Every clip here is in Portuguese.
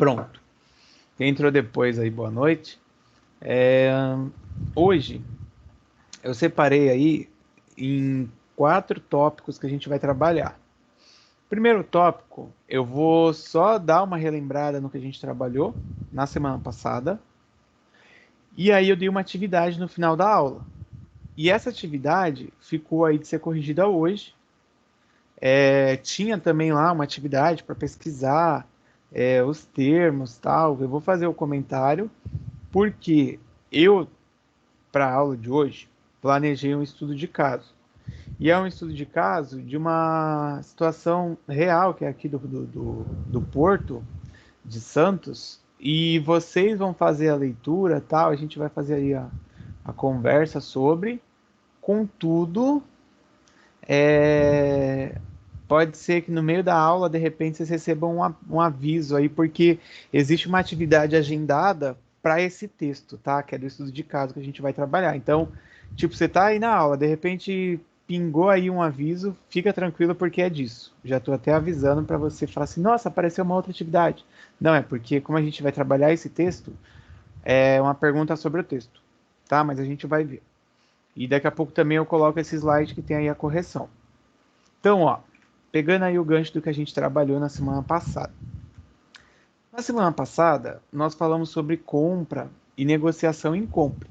Pronto. Quem entrou depois aí, boa noite. Hoje eu separei aí em 4 tópicos que a gente vai trabalhar. Primeiro tópico, eu vou só dar uma relembrada no que a gente trabalhou na semana passada. E aí eu dei uma atividade no final da aula. E essa atividade ficou aí de ser corrigida hoje. Tinha também lá uma atividade para pesquisar os termos, tal. Eu vou fazer o comentário porque eu, para a aula de hoje, planejei um estudo de caso. E é um estudo de caso de uma situação real, que é aqui do Porto de Santos. E vocês vão fazer a leitura, tal. A gente vai fazer aí a conversa sobre. Contudo, pode ser que no meio da aula, de repente, vocês recebam um aviso aí, porque existe uma atividade agendada para esse texto, tá? Que é do estudo de caso que a gente vai trabalhar. Então, tipo, você tá aí na aula, de repente pingou aí um aviso, fica tranquilo porque é disso. Já estou até avisando para você falar assim, nossa, apareceu uma outra atividade. Não, é porque como a gente vai trabalhar esse texto, é uma pergunta sobre o texto, tá? Mas a gente vai ver. E daqui a pouco também eu coloco esse slide que tem aí a correção. Então, ó, pegando aí o gancho do que a gente trabalhou na semana passada. Na semana passada, nós falamos sobre compra e negociação em compra.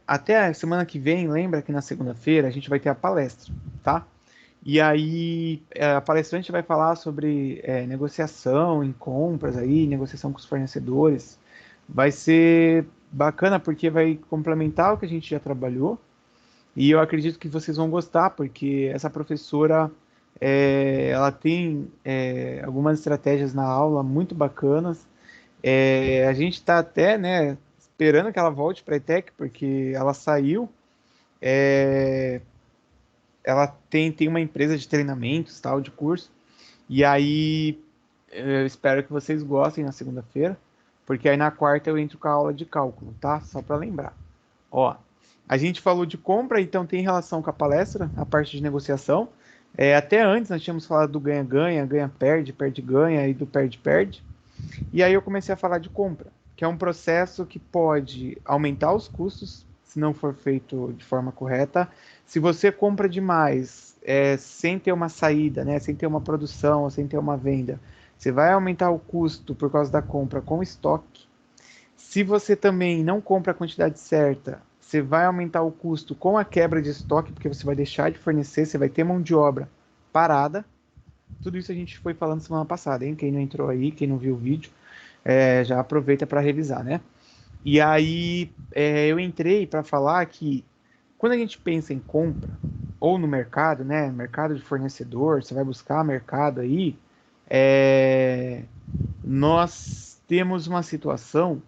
Até a semana que vem, lembra que na segunda-feira a gente vai ter a palestra, tá? E aí a palestrante vai falar sobre negociação em compras aí, negociação com os fornecedores. Vai ser bacana porque vai complementar o que a gente já trabalhou. E eu acredito que vocês vão gostar, porque essa professora ela tem algumas estratégias na aula muito bacanas. A gente está até, né, esperando que ela volte para a ETEC, porque ela saiu. É, Ela tem uma empresa de treinamentos, tal, de curso. E aí eu espero que vocês gostem na segunda-feira, porque aí na quarta eu entro com a aula de cálculo, tá? Só para lembrar. Ó, a gente falou de compra, então tem relação com a palestra, a parte de negociação. Até antes nós tínhamos falado do ganha-ganha, ganha-perde, perde-ganha e do perde-perde. E aí eu comecei a falar de compra, que é um processo que pode aumentar os custos se não for feito de forma correta. Se você compra demais, sem ter uma saída, né, sem ter uma produção, sem ter uma venda, você vai aumentar o custo por causa da compra com estoque. Se você também não compra a quantidade certa, você vai aumentar o custo com a quebra de estoque, porque você vai deixar de fornecer, você vai ter mão de obra parada. Tudo isso a gente foi falando semana passada, hein? Quem não entrou aí, quem não viu o vídeo, já aproveita para revisar, né? E aí eu entrei para falar que quando a gente pensa em compra, ou no mercado, né? Mercado de fornecedor, você vai buscar mercado aí, nós temos uma situação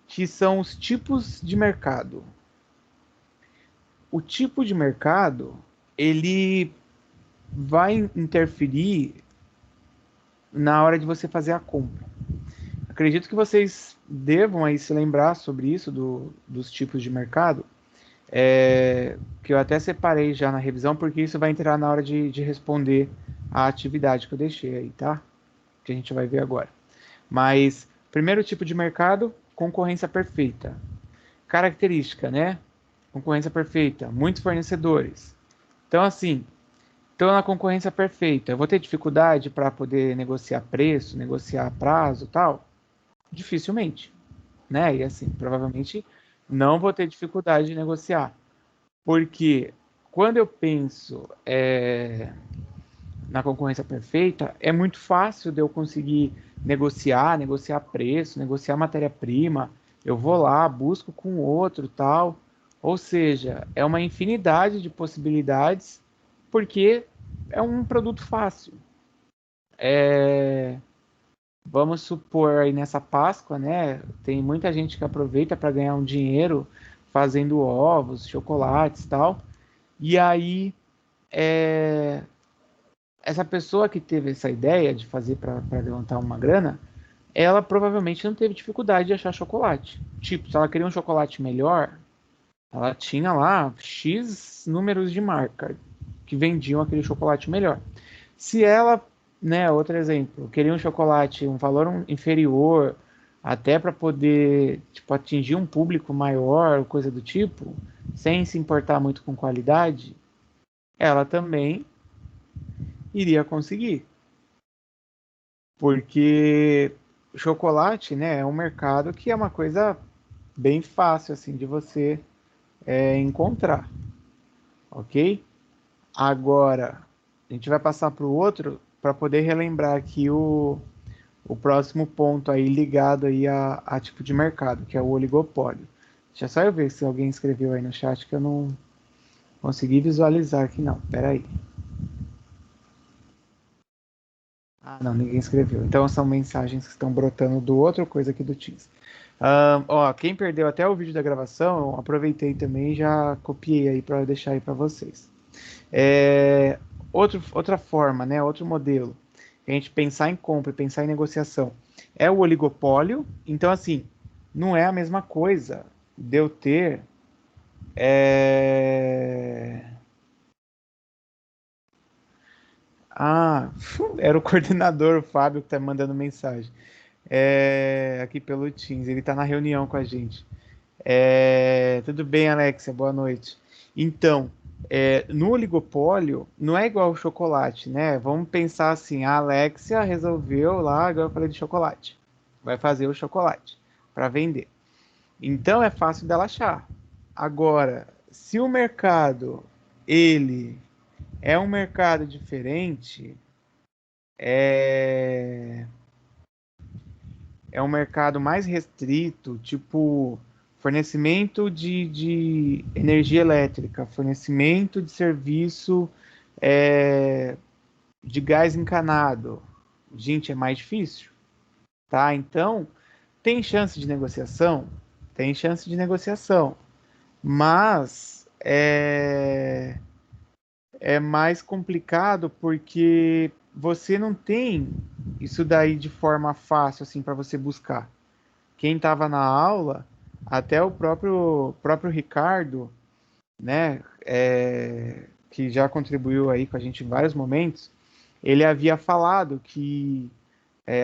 que são os tipos de mercado. O tipo de mercado, ele vai interferir na hora de você fazer a compra. Acredito que vocês devam aí se lembrar sobre isso, dos tipos de mercado, que eu até separei já na revisão, porque isso vai entrar na hora de responder a atividade que eu deixei aí, tá? Que a gente vai ver agora. Mas, primeiro tipo de mercado, concorrência perfeita. Característica, né? Concorrência perfeita, muitos fornecedores. Então, assim, estou na concorrência perfeita. Eu vou ter dificuldade para poder negociar preço, negociar prazo, tal? Dificilmente, né? E assim, provavelmente não vou ter dificuldade de negociar, porque quando eu penso na concorrência perfeita, é muito fácil de eu conseguir negociar preço, negociar matéria-prima. Eu vou lá, busco com outro, tal. Ou seja, é uma infinidade de possibilidades, porque é um produto fácil. Vamos supor aí nessa Páscoa, né? Tem muita gente que aproveita para ganhar um dinheiro fazendo ovos, chocolates, tal. E aí essa pessoa que teve essa ideia de fazer para levantar uma grana, ela provavelmente não teve dificuldade de achar chocolate. Tipo, se ela queria um chocolate melhor, ela tinha lá X números de marca que vendiam aquele chocolate melhor. Se ela né, outro exemplo, eu queria um chocolate, um valor inferior, até para poder, tipo, atingir um público maior, coisa do tipo, sem se importar muito com qualidade, ela também iria conseguir. Porque o chocolate, né, é um mercado que é uma coisa bem fácil, assim, de você encontrar, ok? Agora, a gente vai passar para o outro para poder relembrar aqui o próximo ponto aí ligado aí a tipo de mercado, que é o oligopólio. Deixa só eu ver se alguém escreveu aí no chat que eu não consegui visualizar aqui não. Pera aí. Ah, não, ninguém escreveu. Então são mensagens que estão brotando do outra coisa aqui do Teams. Ó, quem perdeu até o vídeo da gravação, eu aproveitei também e já copiei aí para deixar aí para vocês. É, outra forma, né, outro modelo, a gente pensar em compra e pensar em negociação, é o oligopólio. Então, assim, não é a mesma coisa de eu ter. é, Ah, era o coordenador, o Fábio, que tá mandando mensagem. Aqui pelo Teams, ele tá na reunião com a gente. Tudo bem, Alexia? Boa noite. Então, no oligopólio, não é igual ao chocolate, né? Vamos pensar assim: a Alexia resolveu lá, agora eu falei de chocolate, vai fazer o chocolate para vender. Então é fácil dela achar. Agora, se o mercado ele é um mercado diferente, é, é um mercado mais restrito, tipo fornecimento de energia elétrica, fornecimento de serviço é, de gás encanado. Gente, é mais difícil, tá? Então, tem chance de negociação? Tem chance de negociação, mas é mais complicado porque você não tem isso daí de forma fácil assim para você buscar. Quem estava na aula, até o próprio Ricardo, né, que já contribuiu aí com a gente em vários momentos, ele havia falado que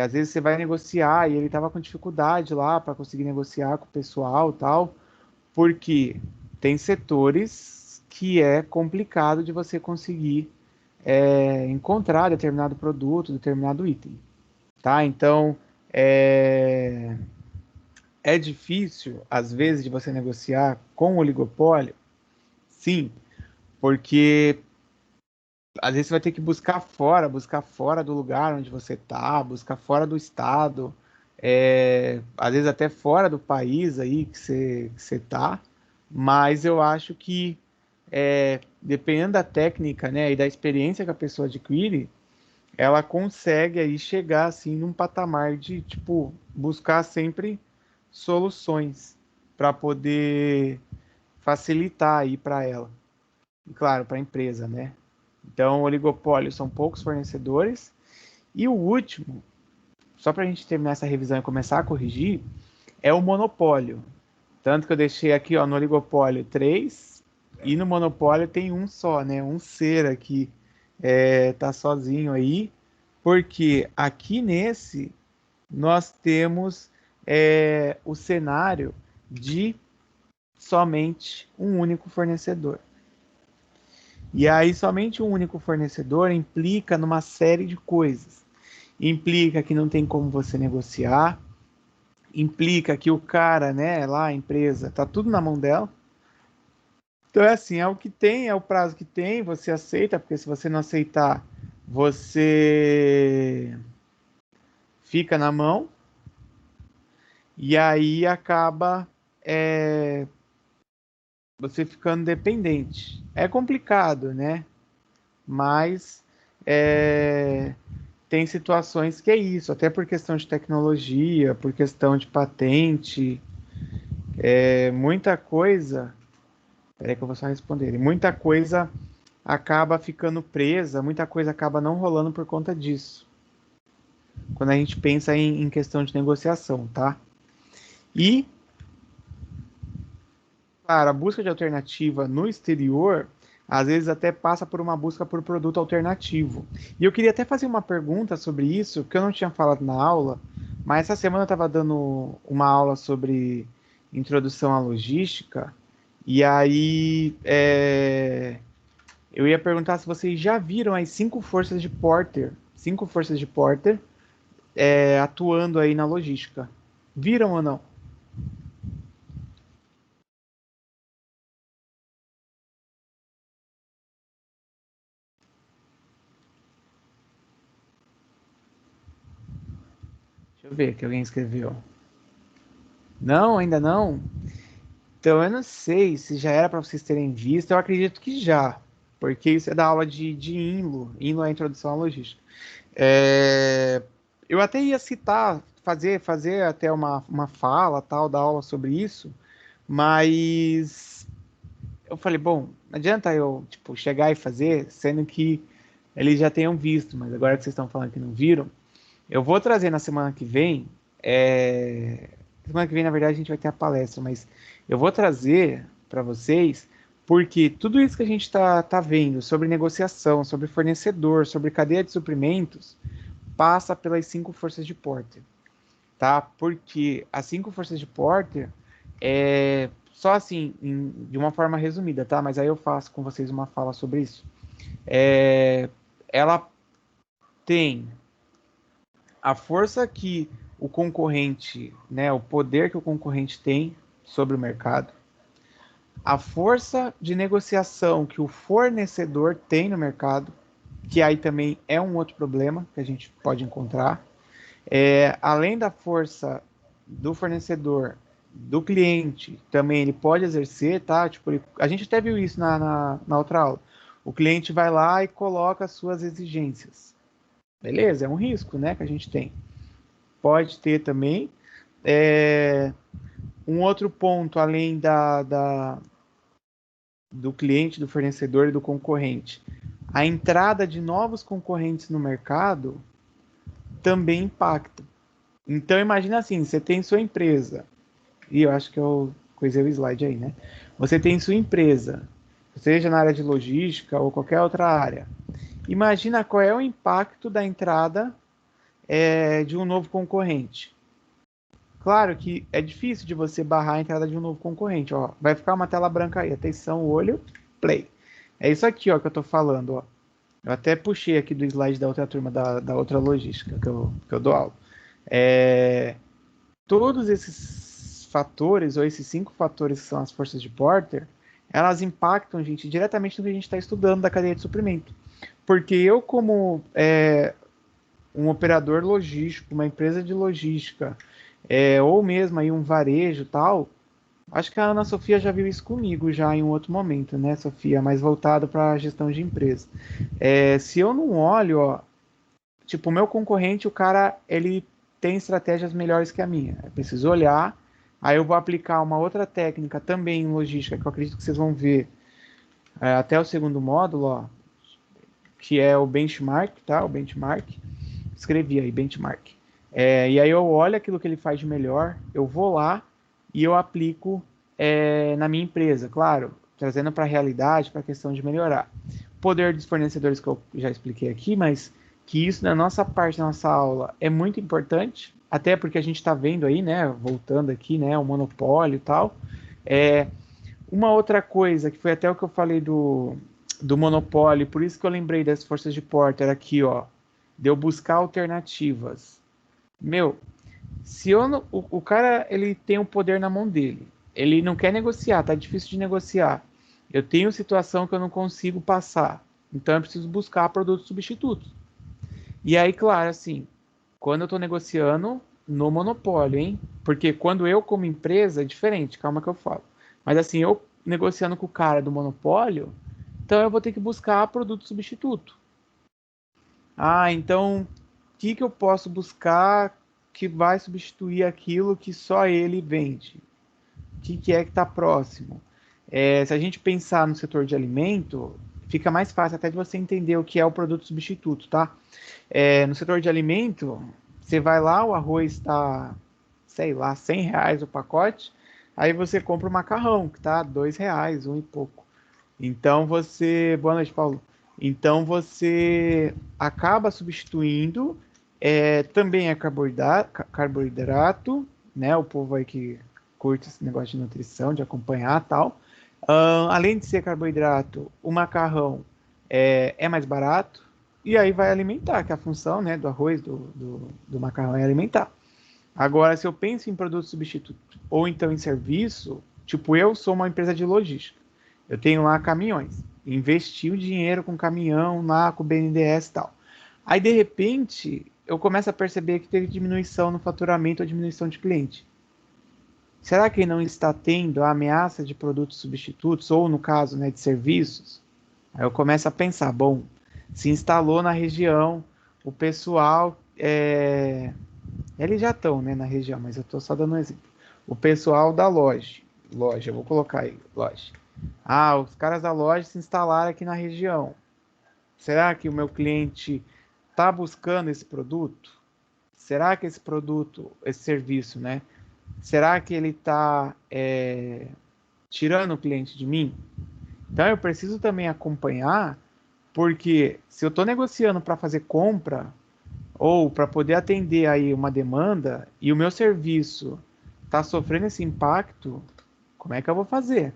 às vezes você vai negociar e ele estava com dificuldade lá para conseguir negociar com o pessoal e tal, porque tem setores que é complicado de você conseguir encontrar determinado produto, determinado item, tá? Então, é, é difícil, às vezes, de você negociar com o oligopólio, sim, porque às vezes você vai ter que buscar fora do lugar onde você está, buscar fora do estado, às vezes até fora do país aí que você tá, mas eu acho que dependendo da técnica, né, e da experiência que a pessoa adquire, ela consegue aí chegar assim num patamar de tipo buscar sempre soluções para poder facilitar aí para ela e claro para a empresa, né? Então, o oligopólio são poucos fornecedores e o último, só para a gente terminar essa revisão e começar a corrigir, é o monopólio. Tanto que eu deixei aqui, ó, no oligopólio 3 e no monopólio tem um só, né? Um ser aqui tá sozinho aí, porque aqui nesse nós temos o cenário de somente um único fornecedor. E aí, somente um único fornecedor implica numa série de coisas. Implica que não tem como você negociar, implica que o cara, né, lá a empresa, tá tudo na mão dela. Então é assim, é o que tem, é o prazo que tem, você aceita, porque se você não aceitar, você fica na mão e aí acaba você ficando dependente. É complicado, né? Mas tem situações que é isso, até por questão de tecnologia, por questão de patente, muita coisa. Peraí que eu vou só responder. Muita coisa acaba ficando presa, muita coisa acaba não rolando por conta disso. Quando a gente pensa em questão de negociação, tá? E, claro, a busca de alternativa no exterior Às vezes até passa por uma busca por produto alternativo. E eu queria até fazer uma pergunta sobre isso, que eu não tinha falado na aula, mas essa semana eu estava dando uma aula sobre introdução à logística, e aí eu ia perguntar se vocês já viram as cinco forças de Porter atuando aí na logística. Viram ou não? Deixa eu ver que alguém escreveu. Não, ainda não? Então, eu não sei se já era para vocês terem visto, eu acredito que já, porque isso é da aula de INLO, INLO é a Introdução à Logística. É, eu até ia citar, fazer até uma fala, tal, da aula sobre isso, mas eu falei, bom, não adianta eu, tipo, chegar e fazer, sendo que eles já tenham visto, mas agora que vocês estão falando que não viram, eu vou trazer na semana que vem. Semana que vem, na verdade, a gente vai ter a palestra, mas eu vou trazer para vocês, porque tudo isso que a gente está vendo sobre negociação, sobre fornecedor, sobre cadeia de suprimentos, passa pelas cinco forças de Porter, tá? Porque as cinco forças de Porter só assim, de uma forma resumida, tá? Mas aí eu faço com vocês uma fala sobre isso. Ela tem a força que o concorrente, né, o poder que o concorrente tem sobre o mercado, a força de negociação que o fornecedor tem no mercado, que aí também é um outro problema que a gente pode encontrar, além da força do fornecedor, do cliente, também ele pode exercer, tá? Tipo, a gente até viu isso na outra aula. O cliente vai lá e coloca as suas exigências. Beleza, é um risco, né, que a gente tem. Pode ter também. Um outro ponto, além do cliente, do fornecedor e do concorrente, a entrada de novos concorrentes no mercado também impacta. Então, imagina assim, você tem sua empresa, e eu acho que eu coisei o slide aí, né? Você tem sua empresa, seja na área de logística ou qualquer outra área. Imagina qual é o impacto da entrada de um novo concorrente. Claro que é difícil de você barrar a entrada de um novo concorrente. Ó, vai ficar uma tela branca aí. Atenção, olho, play. É isso aqui ó, que eu estou falando. Ó. Eu até puxei aqui do slide da outra turma, da outra logística que eu dou aula. Todos esses fatores, ou esses cinco fatores que são as forças de Porter, elas impactam, gente, diretamente no que a gente está estudando da cadeia de suprimento. Porque eu, como um operador logístico, uma empresa de logística, ou mesmo aí um varejo tal, acho que a Ana Sofia já viu isso comigo já em um outro momento, né, Sofia? Mais voltado para a gestão de empresa. Se eu não olho, ó, tipo, o meu concorrente, o cara, ele tem estratégias melhores que a minha. Eu preciso olhar, aí eu vou aplicar uma outra técnica também em logística, que eu acredito que vocês vão ver até o segundo módulo, ó, que é o benchmark, tá? O benchmark. Escrevi aí, benchmark. E aí eu olho aquilo que ele faz de melhor, eu vou lá e eu aplico na minha empresa, claro, trazendo para a realidade, para a questão de melhorar. Poder dos fornecedores que eu já expliquei aqui, mas que isso na nossa parte, na nossa aula, é muito importante, até porque a gente está vendo aí, né, voltando aqui, né, o monopólio e tal. Uma outra coisa, que foi até o que eu falei do monopólio, por isso que eu lembrei das forças de Porter aqui, ó, de eu buscar alternativas. Meu, se eu não, o cara ele tem o poder na mão dele, ele não quer negociar, tá difícil de negociar. Eu tenho situação que eu não consigo passar, então eu preciso buscar produtos substitutos. E aí, claro, assim, quando eu estou negociando no monopólio, hein? Porque quando eu, como empresa, é diferente, calma que eu falo. Mas assim, eu negociando com o cara do monopólio, então eu vou ter que buscar produto substituto. Ah, então o que eu posso buscar que vai substituir aquilo que só ele vende? O que é que está próximo? Se a gente pensar no setor de alimento, fica mais fácil até de você entender o que é o produto substituto, tá? No setor de alimento, você vai lá, o arroz está, sei lá, R$ 100 o pacote, aí você compra o macarrão, que tá R$ 2, um e pouco. Então você. Boa noite, Paulo. Então você acaba substituindo. Também é carboidrato, né? O povo aí que curte esse negócio de nutrição, de acompanhar e tal. Além de ser carboidrato, o macarrão é mais barato. E aí vai alimentar, que a função, né, do arroz, do macarrão é alimentar. Agora, se eu penso em produto substituto ou então em serviço, tipo, eu sou uma empresa de logística. Eu tenho lá caminhões. Investi o dinheiro com caminhão lá, com o BNDES e tal. Aí, de repente, eu começo a perceber que teve diminuição no faturamento ou diminuição de cliente. Será que não está tendo a ameaça de produtos substitutos, ou no caso, né, de serviços? Aí eu começo a pensar, bom, se instalou na região, o pessoal, eles já estão, né, na região, mas eu estou só dando um exemplo. O pessoal da loja, eu vou colocar aí, loja. Ah, os caras da loja se instalaram aqui na região. Será que o meu cliente está buscando esse produto? Será que esse produto, esse serviço, né? Será que ele está tirando o cliente de mim? Então eu preciso também acompanhar, porque se eu estou negociando para fazer compra ou para poder atender aí uma demanda e o meu serviço está sofrendo esse impacto, como é que eu vou fazer?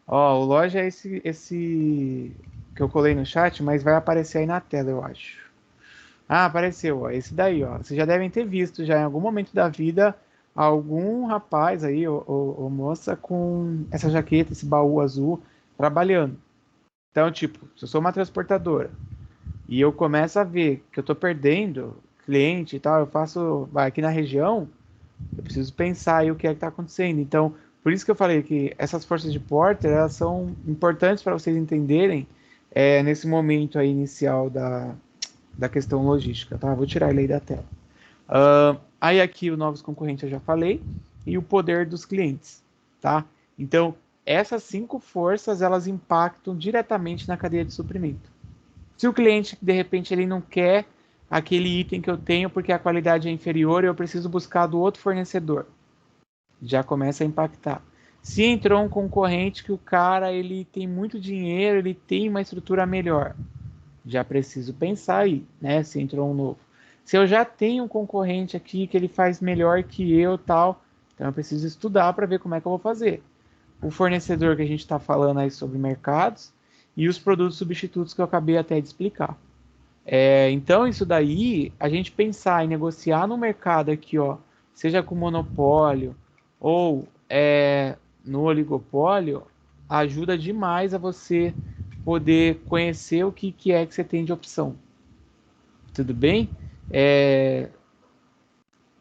Ó, o loja é esse que eu colei no chat, mas vai aparecer aí na tela, eu acho. Ah, apareceu, ó, esse daí, ó. Vocês já devem ter visto já em algum momento da vida algum rapaz aí, ou moça, com essa jaqueta, esse baú azul, trabalhando. Então, tipo, se eu sou uma transportadora e eu começo a ver que eu tô perdendo cliente e tal, eu faço, vai aqui na região, eu preciso pensar aí o que é que tá acontecendo. Então, por isso que eu falei que essas forças de Porter, elas são importantes para vocês entenderem nesse momento aí inicial da questão logística, tá? Vou tirar ele aí da tela. Aí aqui os novos concorrentes eu já falei, e o poder dos clientes, tá? Então, essas 5 forças, elas impactam diretamente na cadeia de suprimento. Se o cliente, de repente, ele não quer aquele item que eu tenho porque a qualidade é inferior e eu preciso buscar do outro fornecedor, já começa a impactar. Se entrou um concorrente que o cara ele tem muito dinheiro, ele tem uma estrutura melhor, já preciso pensar aí, né? Se entrou um novo. Se eu já tenho um concorrente aqui que ele faz melhor que eu, tal, então eu preciso estudar para ver como é que eu vou fazer. O fornecedor que a gente está falando aí sobre mercados e os produtos substitutos que eu acabei até de explicar. Então isso daí, a gente pensar em negociar no mercado aqui, ó, seja com monopólio ou no oligopólio, ajuda demais a você poder conhecer o que é que você tem de opção. Tudo bem?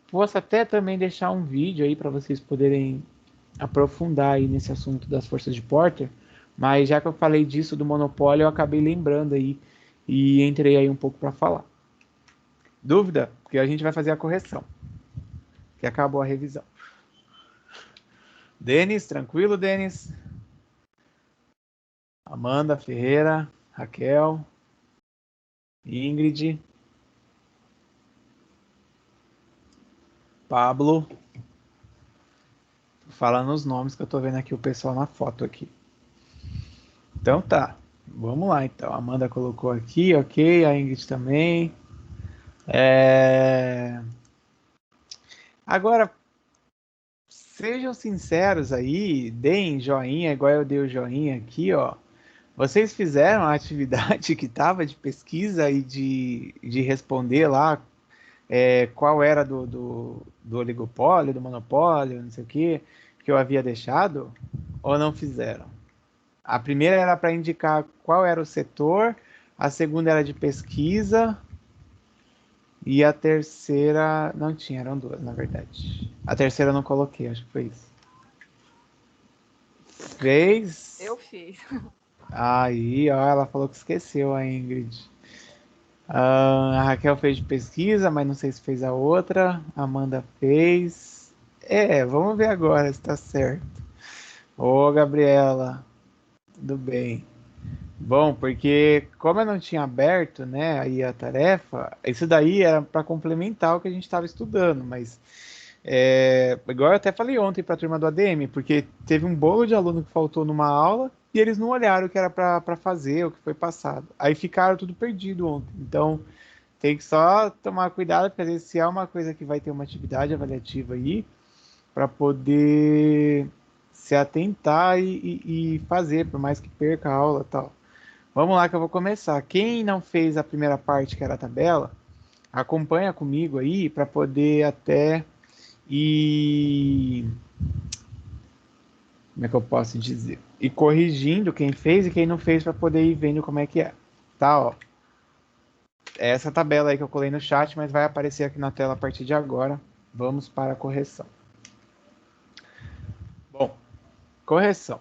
Posso até também deixar um vídeo aí para vocês poderem aprofundar aí nesse assunto das forças de Porter, mas já que eu falei disso do monopólio, eu acabei lembrando aí e entrei aí um pouco para falar. Dúvida? Porque a gente vai fazer a correção, que acabou a revisão. Denis, tranquilo, Denis? Amanda Ferreira, Raquel, Ingrid, Pablo. Tô falando os nomes que eu tô vendo aqui o pessoal na foto aqui. Então tá, vamos lá então. A Amanda colocou aqui, ok, a Ingrid também. Agora, sejam sinceros aí, deem joinha, igual eu dei o joinha aqui, ó. Vocês fizeram a atividade que estava de pesquisa e de responder lá qual era do oligopólio, do monopólio, não sei o que eu havia deixado, ou não fizeram? A primeira era para indicar qual era o setor, a segunda era de pesquisa, e a terceira não tinha, eram duas, na verdade. A terceira eu não coloquei, acho que foi isso. Fez? Eu fiz. Aí, ó, ela falou que esqueceu a Ingrid. A Raquel fez de pesquisa, mas não sei se fez a outra. A Amanda fez. Vamos ver agora se tá certo. Ô, Gabriela, tudo bem. Bom, porque como eu não tinha aberto, né, aí a tarefa, isso daí era para complementar o que a gente estava estudando, mas igual eu até falei ontem para a turma do ADM, porque teve um bolo de aluno que faltou numa aula, e eles não olharam o que era para fazer, o que foi passado. Aí ficaram tudo perdido ontem. Então, tem que só tomar cuidado, porque às vezes se é uma coisa que vai ter uma atividade avaliativa aí, para poder se atentar e fazer, por mais que perca a aula e tal. Vamos lá que eu vou começar. Quem não fez a primeira parte, que era a tabela, acompanha comigo aí para poder até ir. Como é que eu posso dizer? Ir corrigindo quem fez e quem não fez para poder ir vendo como é que é. Tá, ó. É essa tabela aí que eu colei no chat, mas vai aparecer aqui na tela a partir de agora. Vamos para a correção. Bom, correção.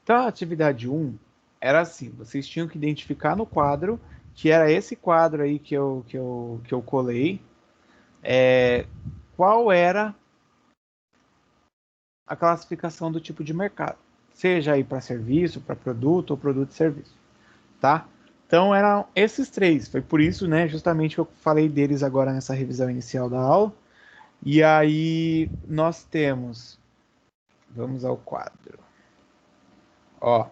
Então, a atividade 1 era assim: vocês tinham que identificar no quadro, que era esse quadro aí que eu colei, qual era a classificação do tipo de mercado, seja aí para serviço, para produto ou produto e serviço, tá? Então eram esses três, foi por isso, né, justamente que eu falei deles agora nessa revisão inicial da aula. E aí nós temos, vamos ao quadro, ó,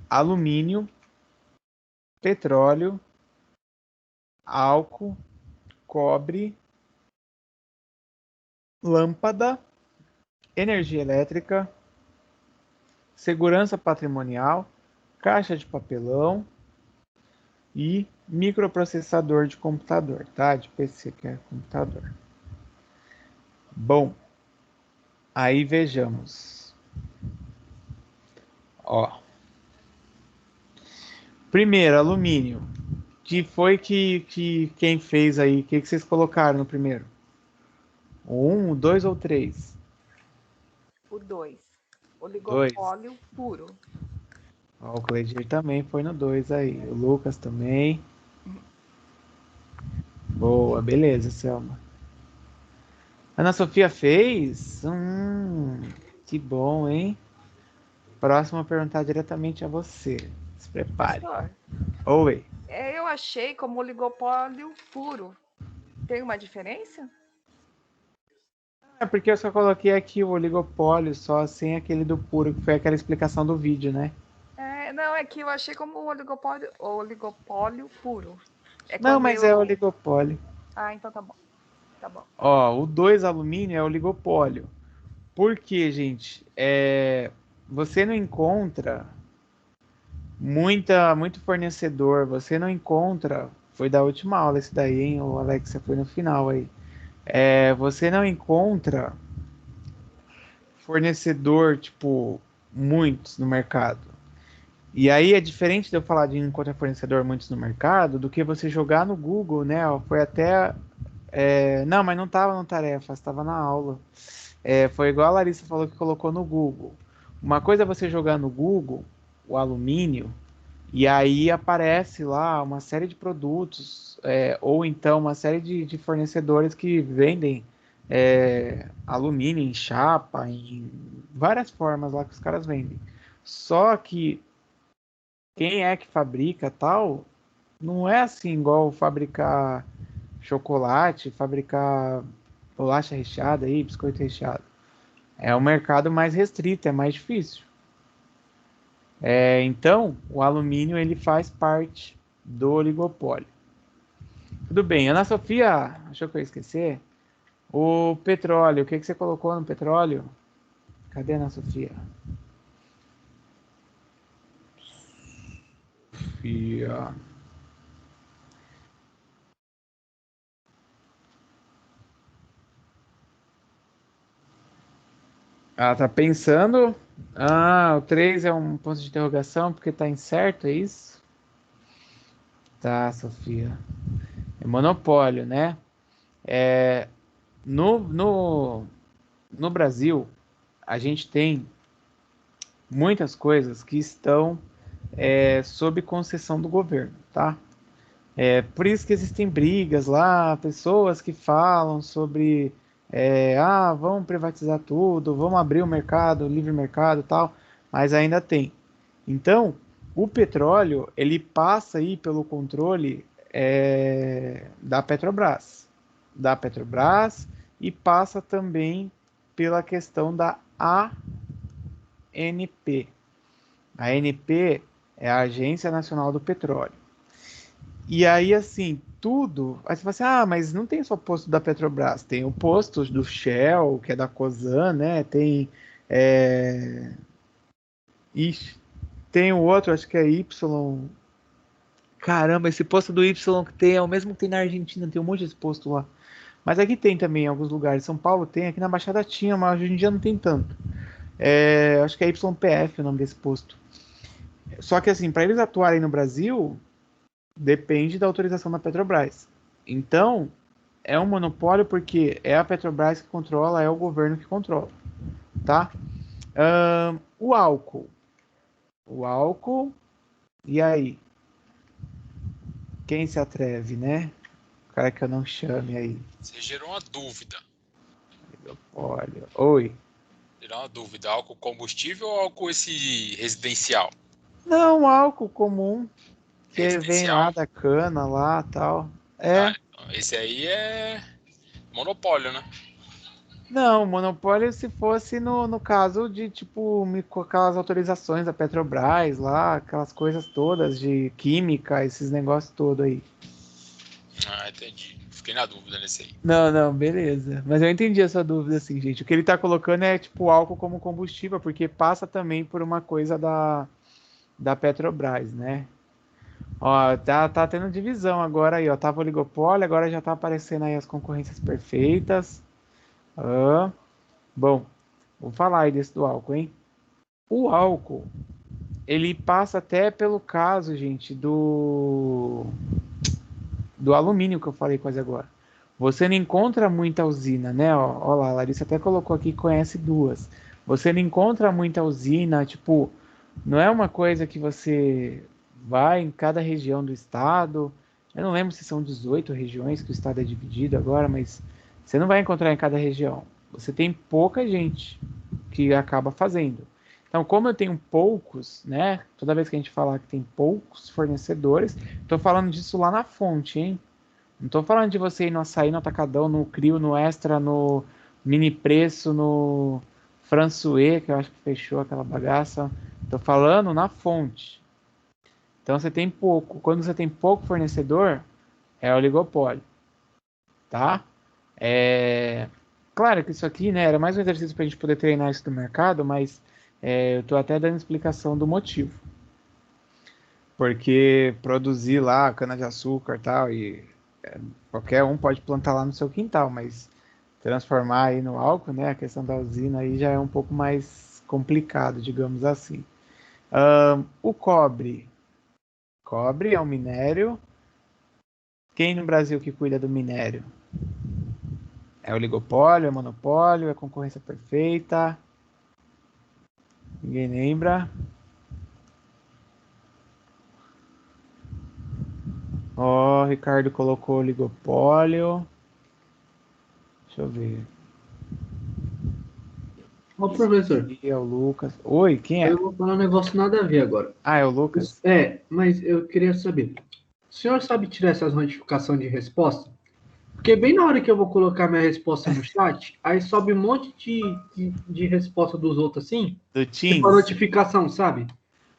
alumínio, petróleo, álcool, cobre, lâmpada, energia elétrica, segurança patrimonial, caixa de papelão e microprocessador de computador, tá? De PC, que é computador. Bom, aí vejamos. Ó. Primeiro, alumínio. Que foi que quem fez aí? O que vocês colocaram no primeiro? O 1, o 2 ou o 3? O 2. 2. Oligopólio puro. Ó, o Cleidir também foi no 2 aí. O Lucas também. Boa, beleza, Selma. Ana Sofia fez? Que bom, hein? Próximo a perguntar diretamente a você. Se prepare. Professor, Oi. eu achei como oligopólio puro. Tem uma diferença? É porque eu só coloquei aqui o oligopólio, só sem aquele do puro, que foi aquela explicação do vídeo, né? Não, é que eu achei como oligopólio puro. É Não, quando mas é eu. oligopólio. Ah, então tá bom. Tá bom. Ó, o 2 alumínio é oligopólio. Por quê, gente? Você não encontra muito fornecedor, você não encontra. Foi da última aula esse daí, hein? O Alexa foi no final aí. Você não encontra fornecedor, tipo, muitos no mercado. E aí é diferente de eu falar de encontrar fornecedor muitos no mercado do que você jogar no Google, né? Foi até. Não, mas não estava no tarefa, estava na aula. Foi igual a Larissa falou que colocou no Google. Uma coisa é você jogar no Google o alumínio e aí aparece lá uma série de produtos, ou então uma série de fornecedores que vendem alumínio em chapa, em várias formas lá que os caras vendem. Só que quem é que fabrica tal, não é assim igual fabricar chocolate, fabricar bolacha recheada aí, biscoito recheado. É um mercado mais restrito, é mais difícil. Então, o alumínio ele faz parte do oligopólio. Tudo bem, Ana Sofia, achou que eu ia esquecer? O petróleo, o que você colocou no petróleo? Cadê a Ana Sofia? Sofia. Ela tá pensando. Ah, o 3 é um ponto de interrogação porque tá incerto, é isso? Tá, Sofia. É monopólio, né? No, no, no Brasil, a gente tem muitas coisas que estão sob concessão do governo, tá? Por isso que existem brigas lá, pessoas que falam sobre vamos privatizar tudo, vamos abrir o mercado, o livre mercado e tal, mas ainda tem. Então, o petróleo, ele passa aí pelo controle da Petrobras e passa também pela questão da ANP, A ANP é a Agência Nacional do Petróleo. E aí, assim, tudo. Aí você fala assim: ah, mas não tem só posto da Petrobras, tem o posto do Shell, que é da Cosan, né? Tem. É... Ixi, tem o outro, acho que é Y. Caramba, esse posto do Y que tem é o mesmo que tem na Argentina, tem um monte de posto lá. Mas aqui tem também em alguns lugares. São Paulo tem, aqui na Baixada tinha, mas hoje em dia não tem tanto. Acho que é YPF o nome desse posto. Só que assim, para eles atuarem no Brasil, depende da autorização da Petrobras. Então, é um monopólio porque é a Petrobras que controla, é o governo que controla, tá? O álcool. O álcool, e aí? Quem se atreve, né? O cara que eu não chame aí. Você gerou uma dúvida. Olha, oi. Gerou uma dúvida. Álcool combustível ou álcool esse residencial? Não, álcool comum, que vem lá Residencial? da cana lá, tal. Ah, esse aí é monopólio, né? Não, monopólio se fosse no caso de, tipo, com aquelas autorizações da Petrobras lá, aquelas coisas todas de química, esses negócios todos aí. Ah, entendi. Fiquei na dúvida nesse aí. Não, beleza. Mas eu entendi a sua dúvida, assim, gente. O que ele tá colocando é, tipo, álcool como combustível, porque passa também por uma coisa da Petrobras, né? Ó, tá tendo divisão agora aí, ó. Tava o oligopólio, agora já tá aparecendo aí as concorrências perfeitas. Bom, vou falar aí desse do álcool, hein? O álcool, ele passa até pelo caso, gente, do alumínio que eu falei quase agora. Você não encontra muita usina, né? Ó lá, a Larissa até colocou aqui que conhece duas. Você não encontra muita usina, tipo, não é uma coisa que você vai em cada região do estado. Eu não lembro se são 18 regiões que o estado é dividido agora, mas você não vai encontrar em cada região. Você tem pouca gente que acaba fazendo. Então, como eu tenho poucos, né? Toda vez que a gente falar que tem poucos fornecedores, estou falando disso lá na fonte, hein? Não estou falando de você ir no Açaí, no Atacadão, no Crio, no Extra, no Mini Preço, no François, que eu acho que fechou aquela bagaça. Estou falando na fonte. Então você tem pouco. Quando você tem pouco fornecedor, é oligopólio, tá? Claro que isso aqui, né, era mais um exercício para a gente poder treinar isso no mercado, mas eu estou até dando explicação do motivo. Porque produzir lá cana-de-açúcar e tal, e qualquer um pode plantar lá no seu quintal, mas transformar aí no álcool, né, a questão da usina aí já é um pouco mais complicado, digamos assim. O cobre. Cobre é um minério. Quem no Brasil que cuida do minério? É oligopólio, é monopólio, é concorrência perfeita? Ninguém lembra? Ó, Ricardo colocou oligopólio. Deixa eu ver. Ó, professor, Aqui é o Lucas. Oi, quem é? eu vou falar um negócio nada a ver agora. Ah, é o Lucas? Mas eu queria saber. O senhor sabe tirar essas notificações de resposta? Porque bem na hora que eu vou colocar minha resposta no chat, aí sobe um monte de resposta dos outros assim, Do tipo a Teams? notificação, sabe?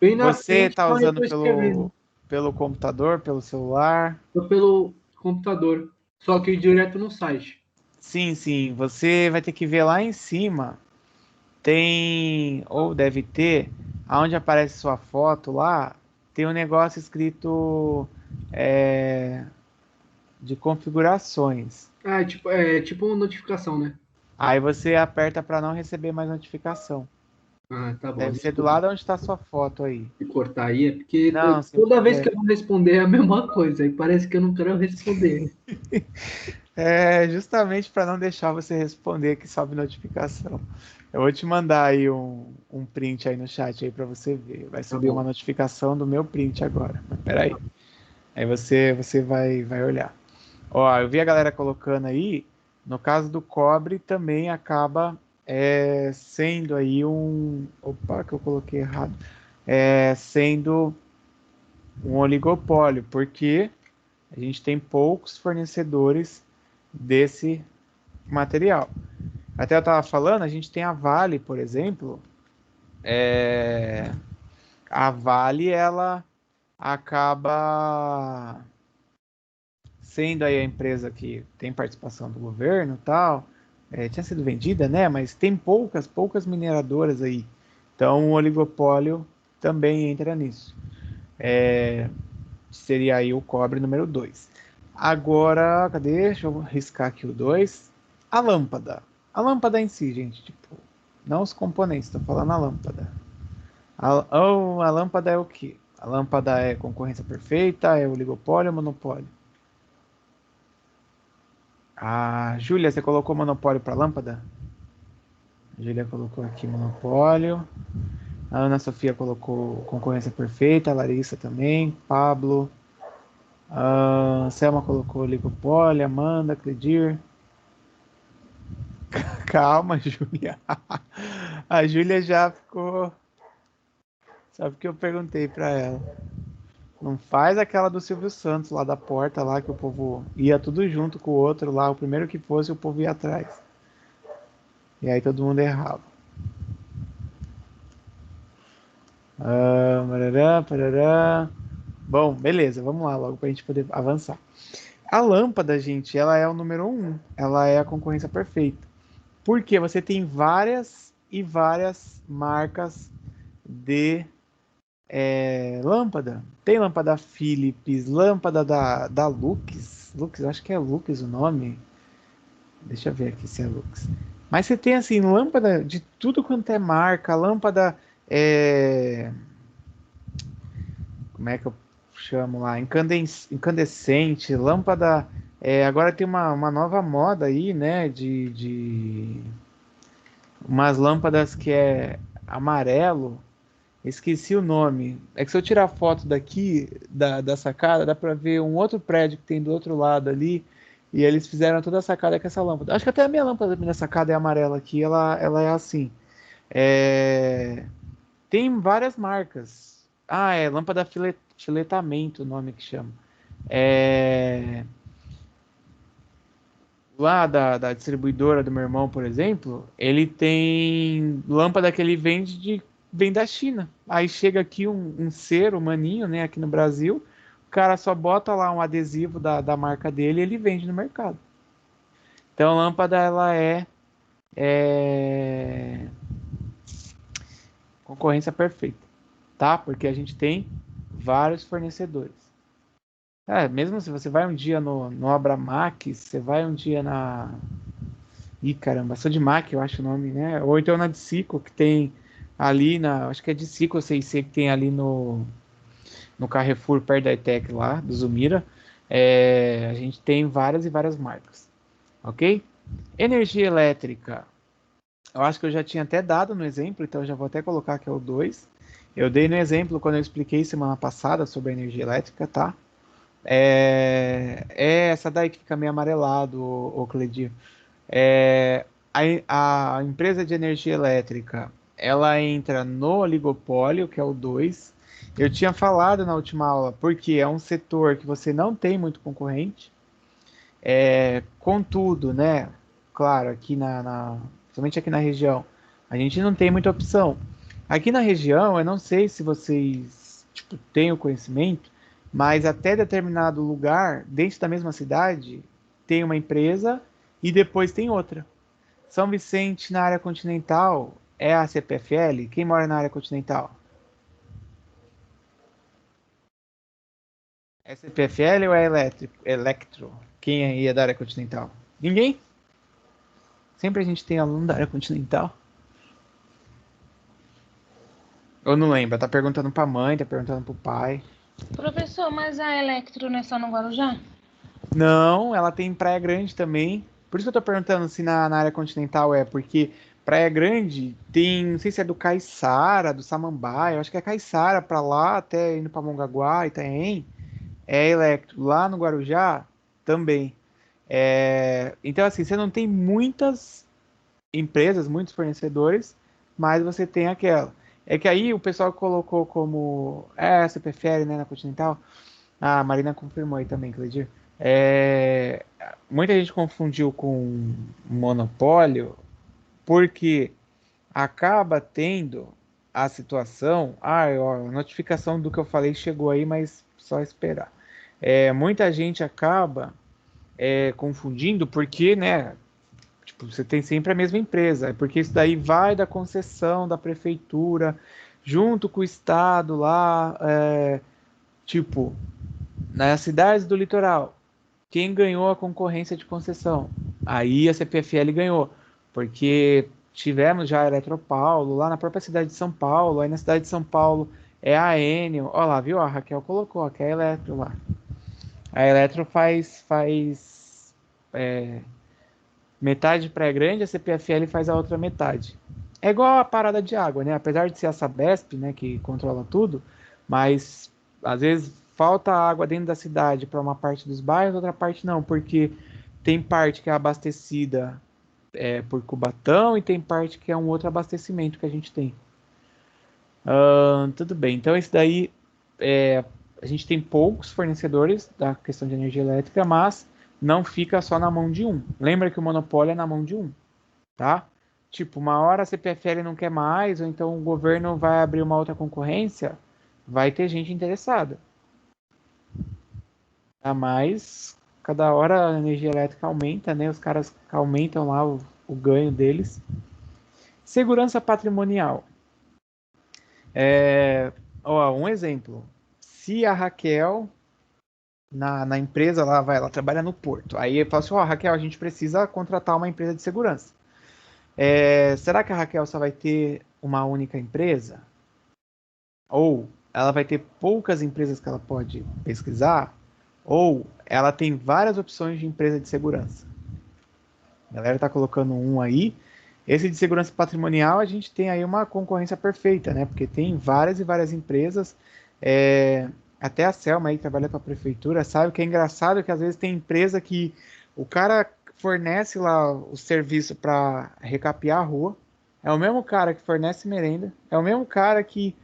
Bem na Você frente, tá quando eu usando tô escrevendo. pelo computador, pelo celular? Tô pelo computador, só que direto no site. Sim, sim. Você vai ter que ver lá em cima. Tem, ou deve ter, aonde aparece sua foto lá, tem um negócio escrito é, de configurações. Ah, é tipo uma notificação, né? Aí você aperta para não receber mais notificação. Ah, tá bom, Deve ser do desculpa. lado onde está sua foto aí. Se cortar aí, é porque Não, sem toda vez que problema. eu vou responder é a mesma coisa, e parece que eu não quero responder. É justamente para não deixar você responder que sobe notificação. Eu vou te mandar aí um print aí no chat aí para você ver. Vai Tá subir uma bom. notificação do meu print agora. Mas peraí. Aí você vai olhar. Ó, eu vi a galera colocando aí. No caso do cobre também acaba sendo aí um. Opa, que eu coloquei errado. Sendo um oligopólio, porque a gente tem poucos fornecedores desse material. Até eu estava falando, a gente tem a Vale, por exemplo. a Vale, ela acaba sendo aí a empresa que tem participação do governo e tal, tinha sido vendida, né? Mas tem poucas mineradoras aí. Então o oligopólio também entra nisso. Seria aí o cobre número 2. Agora, cadê? Deixa eu riscar aqui o 2. A lâmpada. A lâmpada em si, gente, tipo, não os componentes, tô falando a lâmpada. A lâmpada é o quê? A lâmpada é concorrência perfeita, é oligopólio ou monopólio? A Júlia, você colocou monopólio para lâmpada? A Júlia colocou aqui monopólio. A Ana Sofia colocou concorrência perfeita. A Larissa também. Pablo. A Selma colocou oligopólio. Amanda, Cledir. Calma, Júlia. A Júlia já ficou. Sabe o que eu perguntei para ela? Não faz aquela do Silvio Santos lá da porta lá que o povo ia tudo junto com o outro lá. O primeiro que fosse, o povo ia atrás. E aí todo mundo errava. Parará, parará. Bom, beleza, vamos lá logo para a gente poder avançar. A lâmpada, gente, ela é o número 1. Ela é a concorrência perfeita. Porque você tem várias e várias marcas de lâmpada. Tem lâmpada Philips, lâmpada da Lux. Lux, acho que é Lux o nome. Deixa eu ver aqui se é Lux. Mas você tem assim, lâmpada de tudo quanto é marca, lâmpada. Como é que eu chamo lá? Incandescente, lâmpada. Agora tem uma nova moda aí, né? De umas lâmpadas que é amarelo. Esqueci o nome. É que se eu tirar foto daqui, da sacada, dá pra ver um outro prédio que tem do outro lado ali. E eles fizeram toda a sacada com essa lâmpada. Acho que até a minha lâmpada da sacada é amarela aqui. Ela é assim. Tem várias marcas. É lâmpada filetamento o nome que chama. Lá da distribuidora do meu irmão, por exemplo, ele tem lâmpada que ele vem da China. Aí chega aqui um ser humaninho, né, aqui no Brasil, o cara só bota lá um adesivo da marca dele e ele vende no mercado. Então a lâmpada ela é concorrência perfeita, tá? Porque a gente tem vários fornecedores. Mesmo se você vai um dia no Abramax, você vai um dia na... Ih, caramba, Sodimac, eu acho o nome, né? Ou então na Dicico, que tem ali na... Acho que é Dicico ou CIC, que tem ali no Carrefour, perto da ETEC lá, do Zumira. A gente tem várias e várias marcas, ok? Energia elétrica. Eu acho que eu já tinha até dado no exemplo, então eu já vou até colocar que é o 2. Eu dei no exemplo quando eu expliquei semana passada sobre a energia elétrica, tá? É essa daí que fica meio amarelado, o Cledir. A empresa de energia elétrica, ela entra no oligopólio, que é o 2. Eu tinha falado na última aula, porque é um setor que você não tem muito concorrente. Contudo, né? Claro, aqui principalmente aqui na região, a gente não tem muita opção. Aqui na região, eu não sei se vocês têm o conhecimento, mas até determinado lugar, dentro da mesma cidade, tem uma empresa e depois tem outra. São Vicente, na área continental, é a CPFL? Quem mora na área continental? É CPFL ou é Electro? Quem aí é da área continental? Ninguém? Sempre a gente tem aluno da área continental. Eu não lembro, tá perguntando pra mãe, tá perguntando pro pai. Professor, mas a Electro não é só no Guarujá? Não, ela tem Praia Grande também. Por isso que eu tô perguntando se na área continental porque Praia Grande tem, não sei se é do Caiçara, do Samambaia, eu acho que é Caiçara pra lá, até indo pra Mongaguá, Itaém, é Electro. Lá no Guarujá, também. Então, assim, você não tem muitas empresas, muitos fornecedores, mas você tem aquela. É que aí o pessoal colocou como. Você prefere, né, na Continental? A Marina confirmou aí também, Cleidir. Muita gente confundiu com monopólio, porque acaba tendo a situação... Ah, ó, a notificação do que eu falei chegou aí, mas só esperar. Muita gente acaba confundindo porque, né? Tipo, você tem sempre a mesma empresa, porque isso daí vai da concessão da prefeitura, junto com o estado lá, tipo, nas cidades do litoral, quem ganhou a concorrência de concessão? Aí a CPFL ganhou, porque tivemos já a Eletropaulo, lá na própria cidade de São Paulo, aí na cidade de São Paulo é a Enel, ó lá, viu? A Raquel colocou, aqui é a Eletro lá. A Eletro faz metade Praia Grande, a CPFL faz a outra metade. É igual a parada de água, né? Apesar de ser a Sabesp, né, que controla tudo, mas às vezes falta água dentro da cidade para uma parte dos bairros, outra parte não, porque tem parte que é abastecida por Cubatão e tem parte que é um outro abastecimento que a gente tem. Tudo bem, então esse daí a gente tem poucos fornecedores da questão de energia elétrica, mas não fica só na mão de um. Lembra que o monopólio é na mão de um, tá? Tipo, uma hora a CPFL não quer mais, ou então o governo vai abrir uma outra concorrência, vai ter gente interessada. Mas cada hora a energia elétrica aumenta, né? Os caras aumentam lá o ganho deles. Segurança patrimonial. Um exemplo. Se a Raquel, na empresa lá, ela trabalha no porto. Aí eu falo assim, Raquel, a gente precisa contratar uma empresa de segurança. Será que a Raquel só vai ter uma única empresa? Ou ela vai ter poucas empresas que ela pode pesquisar? Ou ela tem várias opções de empresa de segurança? A galera está colocando um aí. Esse de segurança patrimonial, a gente tem aí uma concorrência perfeita, né? Porque tem várias e várias empresas. Até a Selma aí, que trabalha com a prefeitura, sabe que é engraçado que às vezes tem empresa que o cara fornece lá o serviço para recapear a rua, é o mesmo cara que fornece merenda, é o mesmo cara que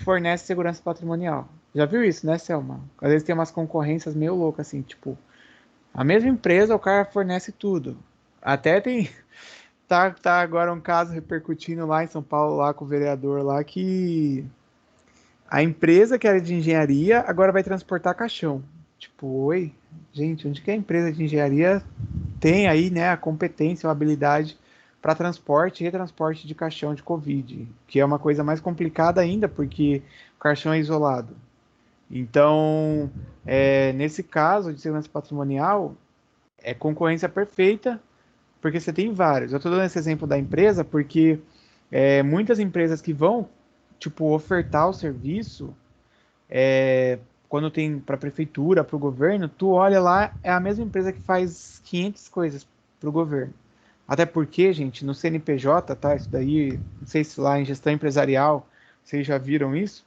fornece segurança patrimonial. Já viu isso, né, Selma? Às vezes tem umas concorrências meio loucas, assim, tipo, a mesma empresa, o cara fornece tudo. Até tem... Tá agora um caso repercutindo lá em São Paulo, lá com o vereador lá, que a empresa que era de engenharia agora vai transportar caixão. Tipo, oi, gente, onde que a empresa de engenharia tem aí, né, a competência ou habilidade para transporte e retransporte de caixão de Covid, que é uma coisa mais complicada ainda, porque o caixão é isolado. Então, nesse caso de segurança patrimonial, é concorrência perfeita, porque você tem vários. Eu estou dando esse exemplo da empresa porque muitas empresas que vão, tipo, ofertar o serviço, quando tem para a prefeitura, para o governo, tu olha lá, é a mesma empresa que faz 500 coisas para o governo. Até porque, gente, no CNPJ, tá? Isso daí, não sei se lá em gestão empresarial vocês já viram isso.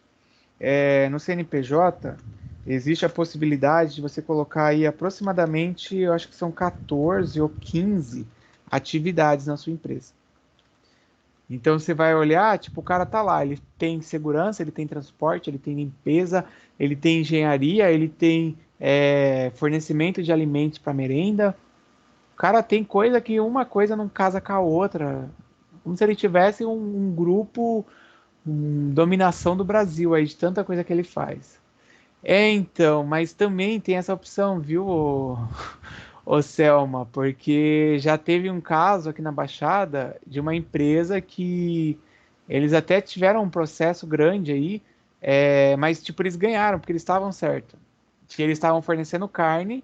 No CNPJ existe a possibilidade de você colocar aí aproximadamente, eu acho que são 14 ou 15 atividades na sua empresa. Então você vai olhar, tipo, o cara tá lá, ele tem segurança, ele tem transporte, ele tem limpeza, ele tem engenharia, ele tem fornecimento de alimentos para merenda. O cara tem coisa que uma coisa não casa com a outra. Como se ele tivesse um grupo, dominação do Brasil aí, de tanta coisa que ele faz. Então, mas também tem essa opção, viu, ô Selma? Porque já teve um caso aqui na Baixada de uma empresa que eles até tiveram um processo grande aí, mas tipo, eles ganharam, porque eles estavam certo. Que eles estavam fornecendo carne,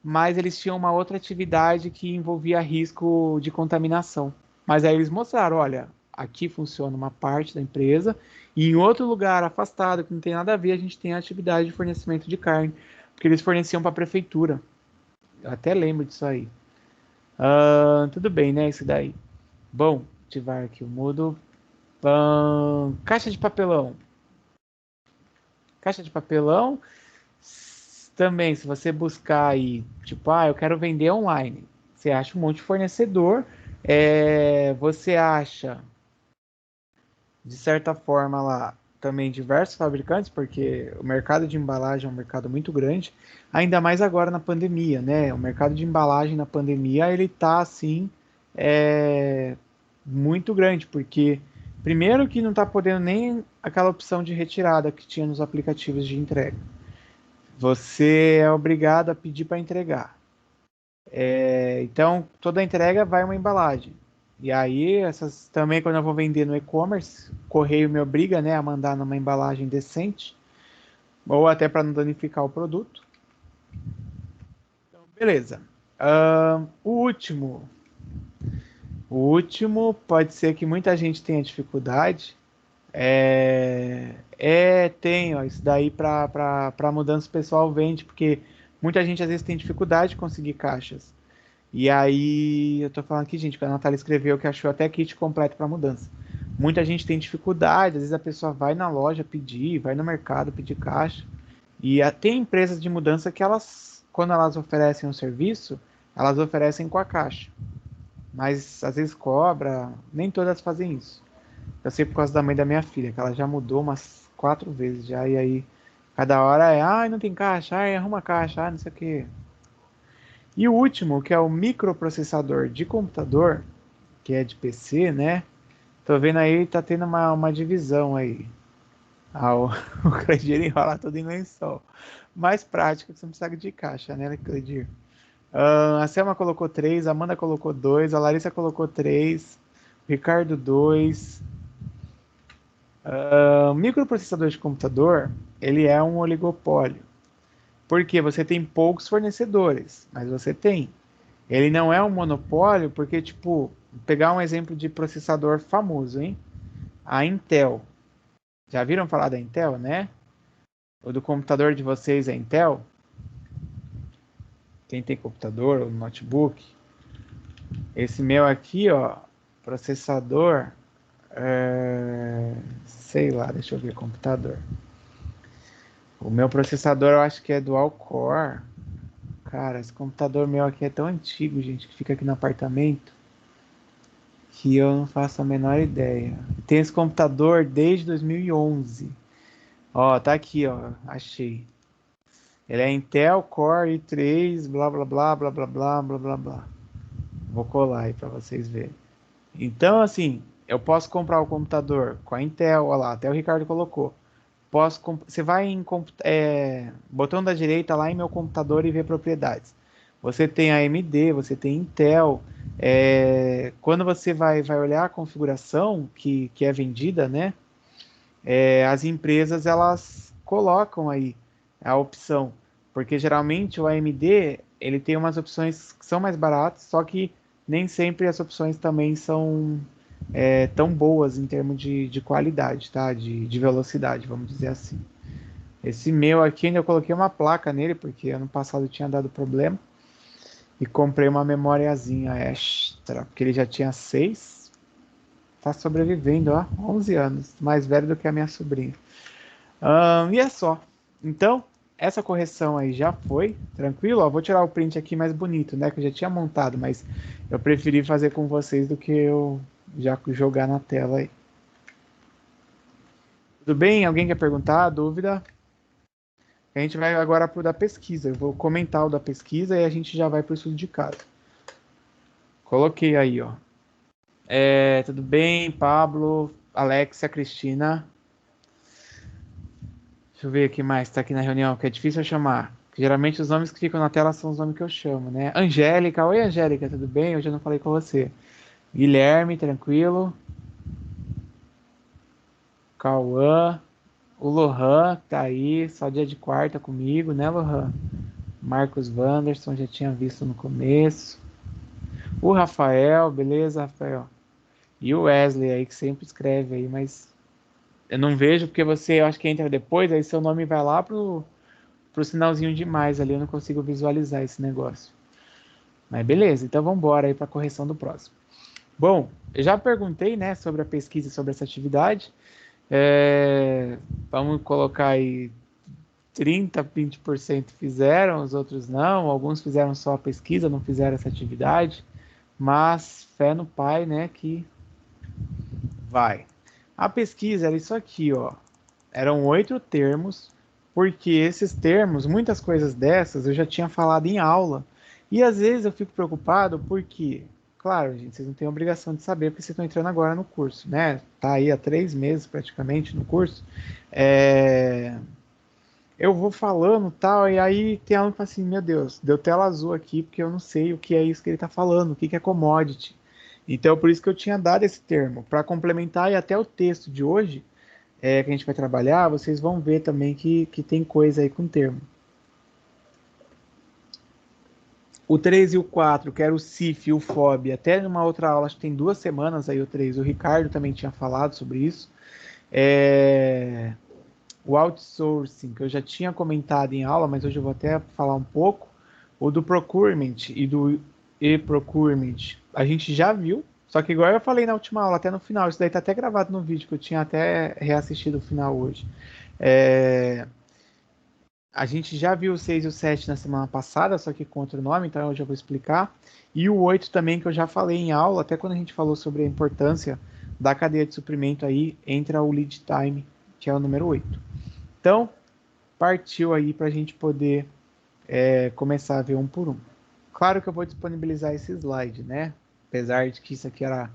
mas eles tinham uma outra atividade que envolvia risco de contaminação. Mas aí eles mostraram, olha, aqui funciona uma parte da empresa, e em outro lugar afastado, que não tem nada a ver, a gente tem a atividade de fornecimento de carne, porque eles forneciam para a prefeitura. Eu até lembro disso aí. Tudo bem, né? Isso daí. Bom, ativar aqui o modo. Caixa de papelão. Caixa de papelão. Também, se você buscar aí, tipo, eu quero vender online. Você acha um monte de fornecedor. Você acha, de certa forma, lá também diversos fabricantes, porque o mercado de embalagem é um mercado muito grande, ainda mais agora na pandemia, né? O mercado de embalagem na pandemia, ele tá, assim, muito grande, porque Primeiro que não está podendo nem aquela opção de retirada que tinha nos aplicativos de entrega. Você é obrigado a pedir para entregar. Então, toda entrega vai uma embalagem. E aí, essas também quando eu vou vender no e-commerce, o correio me obriga, né, a mandar numa embalagem decente, ou até para não danificar o produto. Então, beleza. O último pode ser que muita gente tenha dificuldade. Tem, ó, isso daí para mudança o pessoal vende, porque muita gente às vezes tem dificuldade de conseguir caixas. E aí, eu tô falando aqui, gente, que a Natália escreveu que achou até kit completo para mudança. Muita gente tem dificuldade, às vezes a pessoa vai na loja pedir, vai no mercado pedir caixa. E tem empresas de mudança que elas, quando elas oferecem um serviço, elas oferecem com a caixa. Mas às vezes cobra, nem todas fazem isso. Eu sei por causa da mãe da minha filha, que ela já mudou umas 4 vezes já, e aí cada hora não tem caixa, arruma caixa, não sei o que. E o último, que é o microprocessador de computador, que é de PC, né? Tô vendo aí, tá tendo uma divisão aí. O Cleidir enrola tudo em lençol. Mais prático, que você não precisa de caixa, né, Cleidir? A Selma colocou 3, a Amanda colocou 2, a Larissa colocou 3, o Ricardo 2. O microprocessador de computador, ele é um oligopólio. Porque você tem poucos fornecedores, mas você tem. Ele não é um monopólio, porque, tipo, vou pegar um exemplo de processador famoso, hein? A Intel. Já viram falar da Intel, né? O do computador de vocês é Intel? Quem tem computador ou notebook? Esse meu aqui, ó, processador, sei lá, deixa eu ver, computador. O meu processador eu acho que é dual core. Cara, esse computador meu aqui é tão antigo, gente, que fica aqui no apartamento, que eu não faço a menor ideia. Tem esse computador desde 2011. Ó, tá aqui, ó, achei. Ele é Intel Core i3, blá blá blá blá blá blá blá blá blá. Vou colar aí para vocês verem. Então, assim, eu posso comprar o computador com a Intel, olha lá, até o Ricardo colocou. Você vai em botão da direita lá em meu computador e vê propriedades. Você tem AMD, você tem Intel. Quando você vai olhar a configuração que é vendida, né? As empresas elas colocam aí a opção, porque geralmente o AMD ele tem umas opções que são mais baratas, só que nem sempre as opções também são tão boas em termos de qualidade, tá? De velocidade, vamos dizer assim. Esse meu aqui ainda eu coloquei uma placa nele, porque ano passado tinha dado problema. E comprei uma memóriazinha extra, porque ele já tinha 6. Tá sobrevivendo, ó, 11 anos. Mais velho do que a minha sobrinha. E é só. Então, essa correção aí já foi. Tranquilo? Ó, vou tirar o print aqui mais bonito, né? Que eu já tinha montado, mas eu preferi fazer com vocês do que eu já jogar na tela aí. Tudo bem? Alguém quer perguntar? Dúvida? A gente vai agora para o da pesquisa. Eu vou comentar o da pesquisa e a gente já vai para o estudo de caso. Coloquei aí, ó. Tudo bem, Pablo, Alexia, Cristina. Deixa eu ver o que mais está aqui na reunião, que é difícil eu chamar. Geralmente os nomes que ficam na tela são os nomes que eu chamo, né? Angélica, oi Angélica, tudo bem? Hoje eu não falei com você. Guilherme, tranquilo. Cauã. O Lohan, que tá aí, só dia de quarta comigo, né, Lohan? Marcos Wanderson, já tinha visto no começo. O Rafael, beleza, Rafael? E o Wesley aí, que sempre escreve aí, mas eu não vejo porque eu acho que entra depois, aí seu nome vai lá pro sinalzinho de mais ali, eu não consigo visualizar esse negócio. Mas beleza, então vamos embora aí para a correção do próximo. Bom, eu já perguntei, né, sobre a pesquisa sobre essa atividade. Vamos colocar aí 30, 20% fizeram, os outros não. Alguns fizeram só a pesquisa, não fizeram essa atividade. Mas fé no pai, né, que vai. A pesquisa era isso aqui, ó. Eram 8 termos, porque esses termos, muitas coisas dessas eu já tinha falado em aula. E às vezes eu fico preocupado porque Claro, gente, vocês não têm obrigação de saber porque vocês estão entrando agora no curso, né? Tá aí há 3 meses praticamente no curso. Eu vou falando tal, e aí tem aluno que fala assim, meu Deus, deu tela azul aqui porque eu não sei o que é isso que ele está falando, o que é commodity. Então, por isso que eu tinha dado esse termo, para complementar, e até o texto de hoje, que a gente vai trabalhar, vocês vão ver também que tem coisa aí com termo. O 3 e o 4, que era o CIF e o FOB, até numa outra aula, acho que tem 2 semanas aí o 3, o Ricardo também tinha falado sobre isso. O outsourcing, que eu já tinha comentado em aula, mas hoje eu vou até falar um pouco. O do procurement e do e-procurement, a gente já viu, só que igual eu falei na última aula, até no final, isso daí tá até gravado no vídeo, que eu tinha até reassistido o final hoje. A gente já viu o 6 e o 7 na semana passada, só que com outro nome, então eu já vou explicar. E o 8 também, que eu já falei em aula, até quando a gente falou sobre a importância da cadeia de suprimento aí, entra o lead time, que é o número 8. Então, partiu aí para a gente poder começar a ver um por um. Claro que eu vou disponibilizar esse slide, né? Apesar de que isso aqui era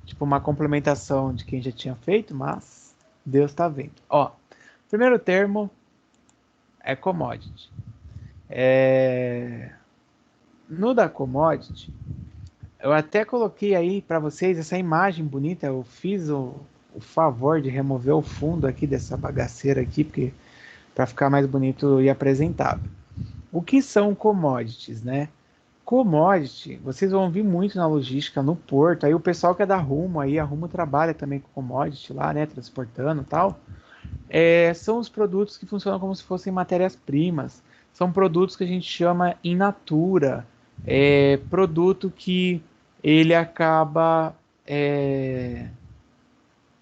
tipo uma complementação de quem já tinha feito, mas Deus está vendo. Ó, primeiro termo é commodity. No da commodity, eu até coloquei aí para vocês essa imagem bonita. Eu fiz o favor de remover o fundo aqui dessa bagaceira aqui, porque para ficar mais bonito e apresentável. O que são commodities, né? Commodity, vocês vão ouvir muito na logística, no porto. Aí o pessoal que é da Rumo, aí a Rumo trabalha também com commodity lá, né? Transportando e tal. São os produtos que funcionam como se fossem matérias-primas. São produtos que a gente chama in natura. Produto que ele acaba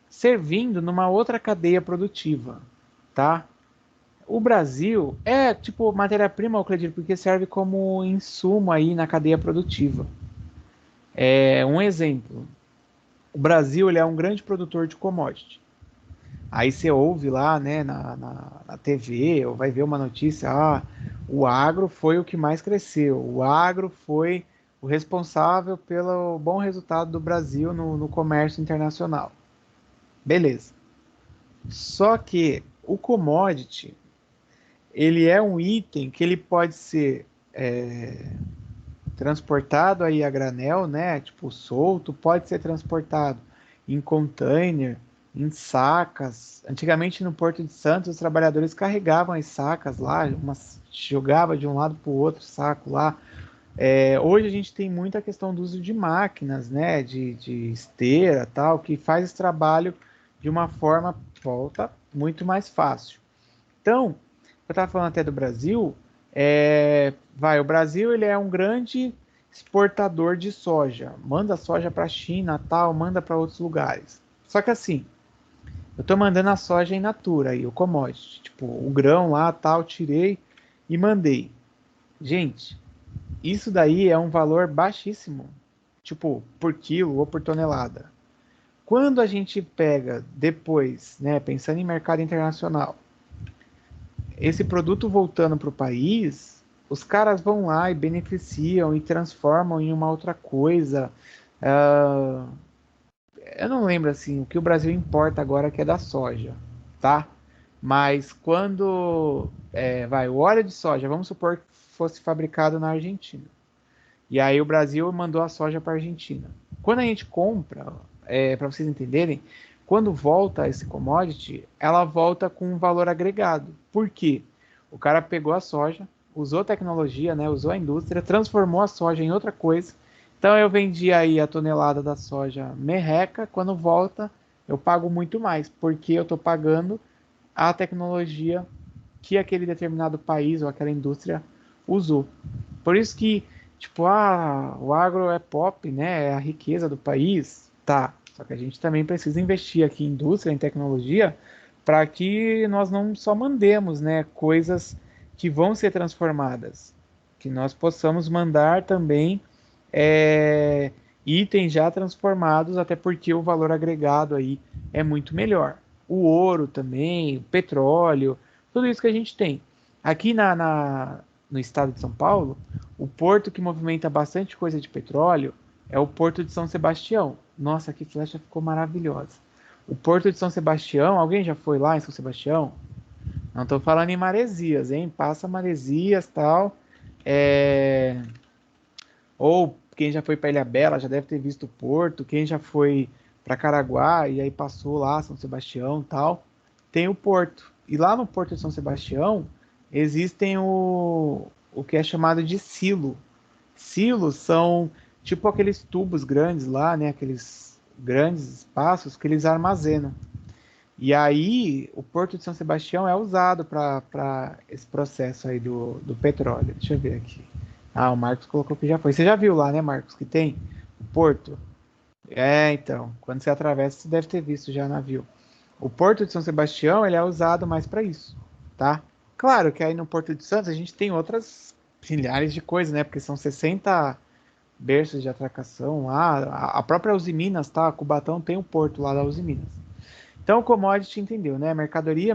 servindo numa outra cadeia produtiva, tá? O Brasil é tipo matéria-prima, Euclides, porque serve como insumo aí na cadeia produtiva. Um exemplo, o Brasil ele é um grande produtor de commodity. Aí você ouve lá, né, na TV, ou vai ver uma notícia, o agro foi o que mais cresceu, o agro foi o responsável pelo bom resultado do Brasil no comércio internacional. Beleza. Só que o commodity, ele é um item que ele pode ser transportado aí a granel, né, tipo solto, pode ser transportado em container, em sacas. Antigamente no Porto de Santos, os trabalhadores carregavam as sacas lá, jogava de um lado para o outro saco lá. Hoje a gente tem muita questão do uso de máquinas, né, de esteira tal, que faz esse trabalho de uma forma, muito mais fácil. Então, eu estava falando até do Brasil, o Brasil ele é um grande exportador de soja, manda soja para a China, tal, manda para outros lugares. Só que assim, eu estou mandando a soja in natura, aí, o commodity, tipo, o grão lá, tal, tirei e mandei. Gente, isso daí é um valor baixíssimo, tipo, por quilo ou por tonelada. Quando a gente pega depois, né, pensando em mercado internacional, esse produto voltando para o país, os caras vão lá e beneficiam e transformam em uma outra coisa. Eu não lembro assim o que o Brasil importa agora, que é da soja, tá? Mas quando o óleo de soja, vamos supor que fosse fabricado na Argentina, e aí o Brasil mandou a soja para a Argentina. Quando a gente compra, para vocês entenderem, quando volta esse commodity, ela volta com um valor agregado. Por quê? O cara pegou a soja, usou tecnologia, né, usou a indústria, transformou a soja em outra coisa. Então eu vendi aí a tonelada da soja merreca, quando volta eu pago muito mais, porque eu estou pagando a tecnologia que aquele determinado país ou aquela indústria usou. Por isso que, tipo, o agro é pop, né, é a riqueza do país, tá. Só que a gente também precisa investir aqui em indústria, em tecnologia, para que nós não só mandemos, né, coisas que vão ser transformadas, que nós possamos mandar também itens já transformados, até porque o valor agregado aí é muito melhor. O ouro também, o petróleo, tudo isso que a gente tem. Aqui no estado de São Paulo, o porto que movimenta bastante coisa de petróleo é o Porto de São Sebastião. Nossa, que flecha ficou maravilhosa. O Porto de São Sebastião, alguém já foi lá em São Sebastião? Não estou falando em Maresias, hein? Passa Maresias, tal. Ou quem já foi para Ilhabela já deve ter visto o Porto. Quem já foi para Caraguá e aí passou lá São Sebastião, tal. Tem o Porto. E lá no Porto de São Sebastião existem o que é chamado de silo. Silos são tipo aqueles tubos grandes lá, né? Aqueles grandes espaços que eles armazenam. E aí, o Porto de São Sebastião é usado para esse processo aí do petróleo. Deixa eu ver aqui. Ah, o Marcos colocou que já foi. Você já viu lá, né, Marcos, que tem o Porto? Então, quando você atravessa, você deve ter visto já navio. O Porto de São Sebastião, ele é usado mais para isso, tá? Claro que aí no Porto de Santos a gente tem outras milhares de coisas, né? Porque são 60 berços de atracação lá. A própria Uzi Minas, tá? Cubatão tem o porto lá da Uzi Minas. Então, o commodity, entendeu, né? Mercadoria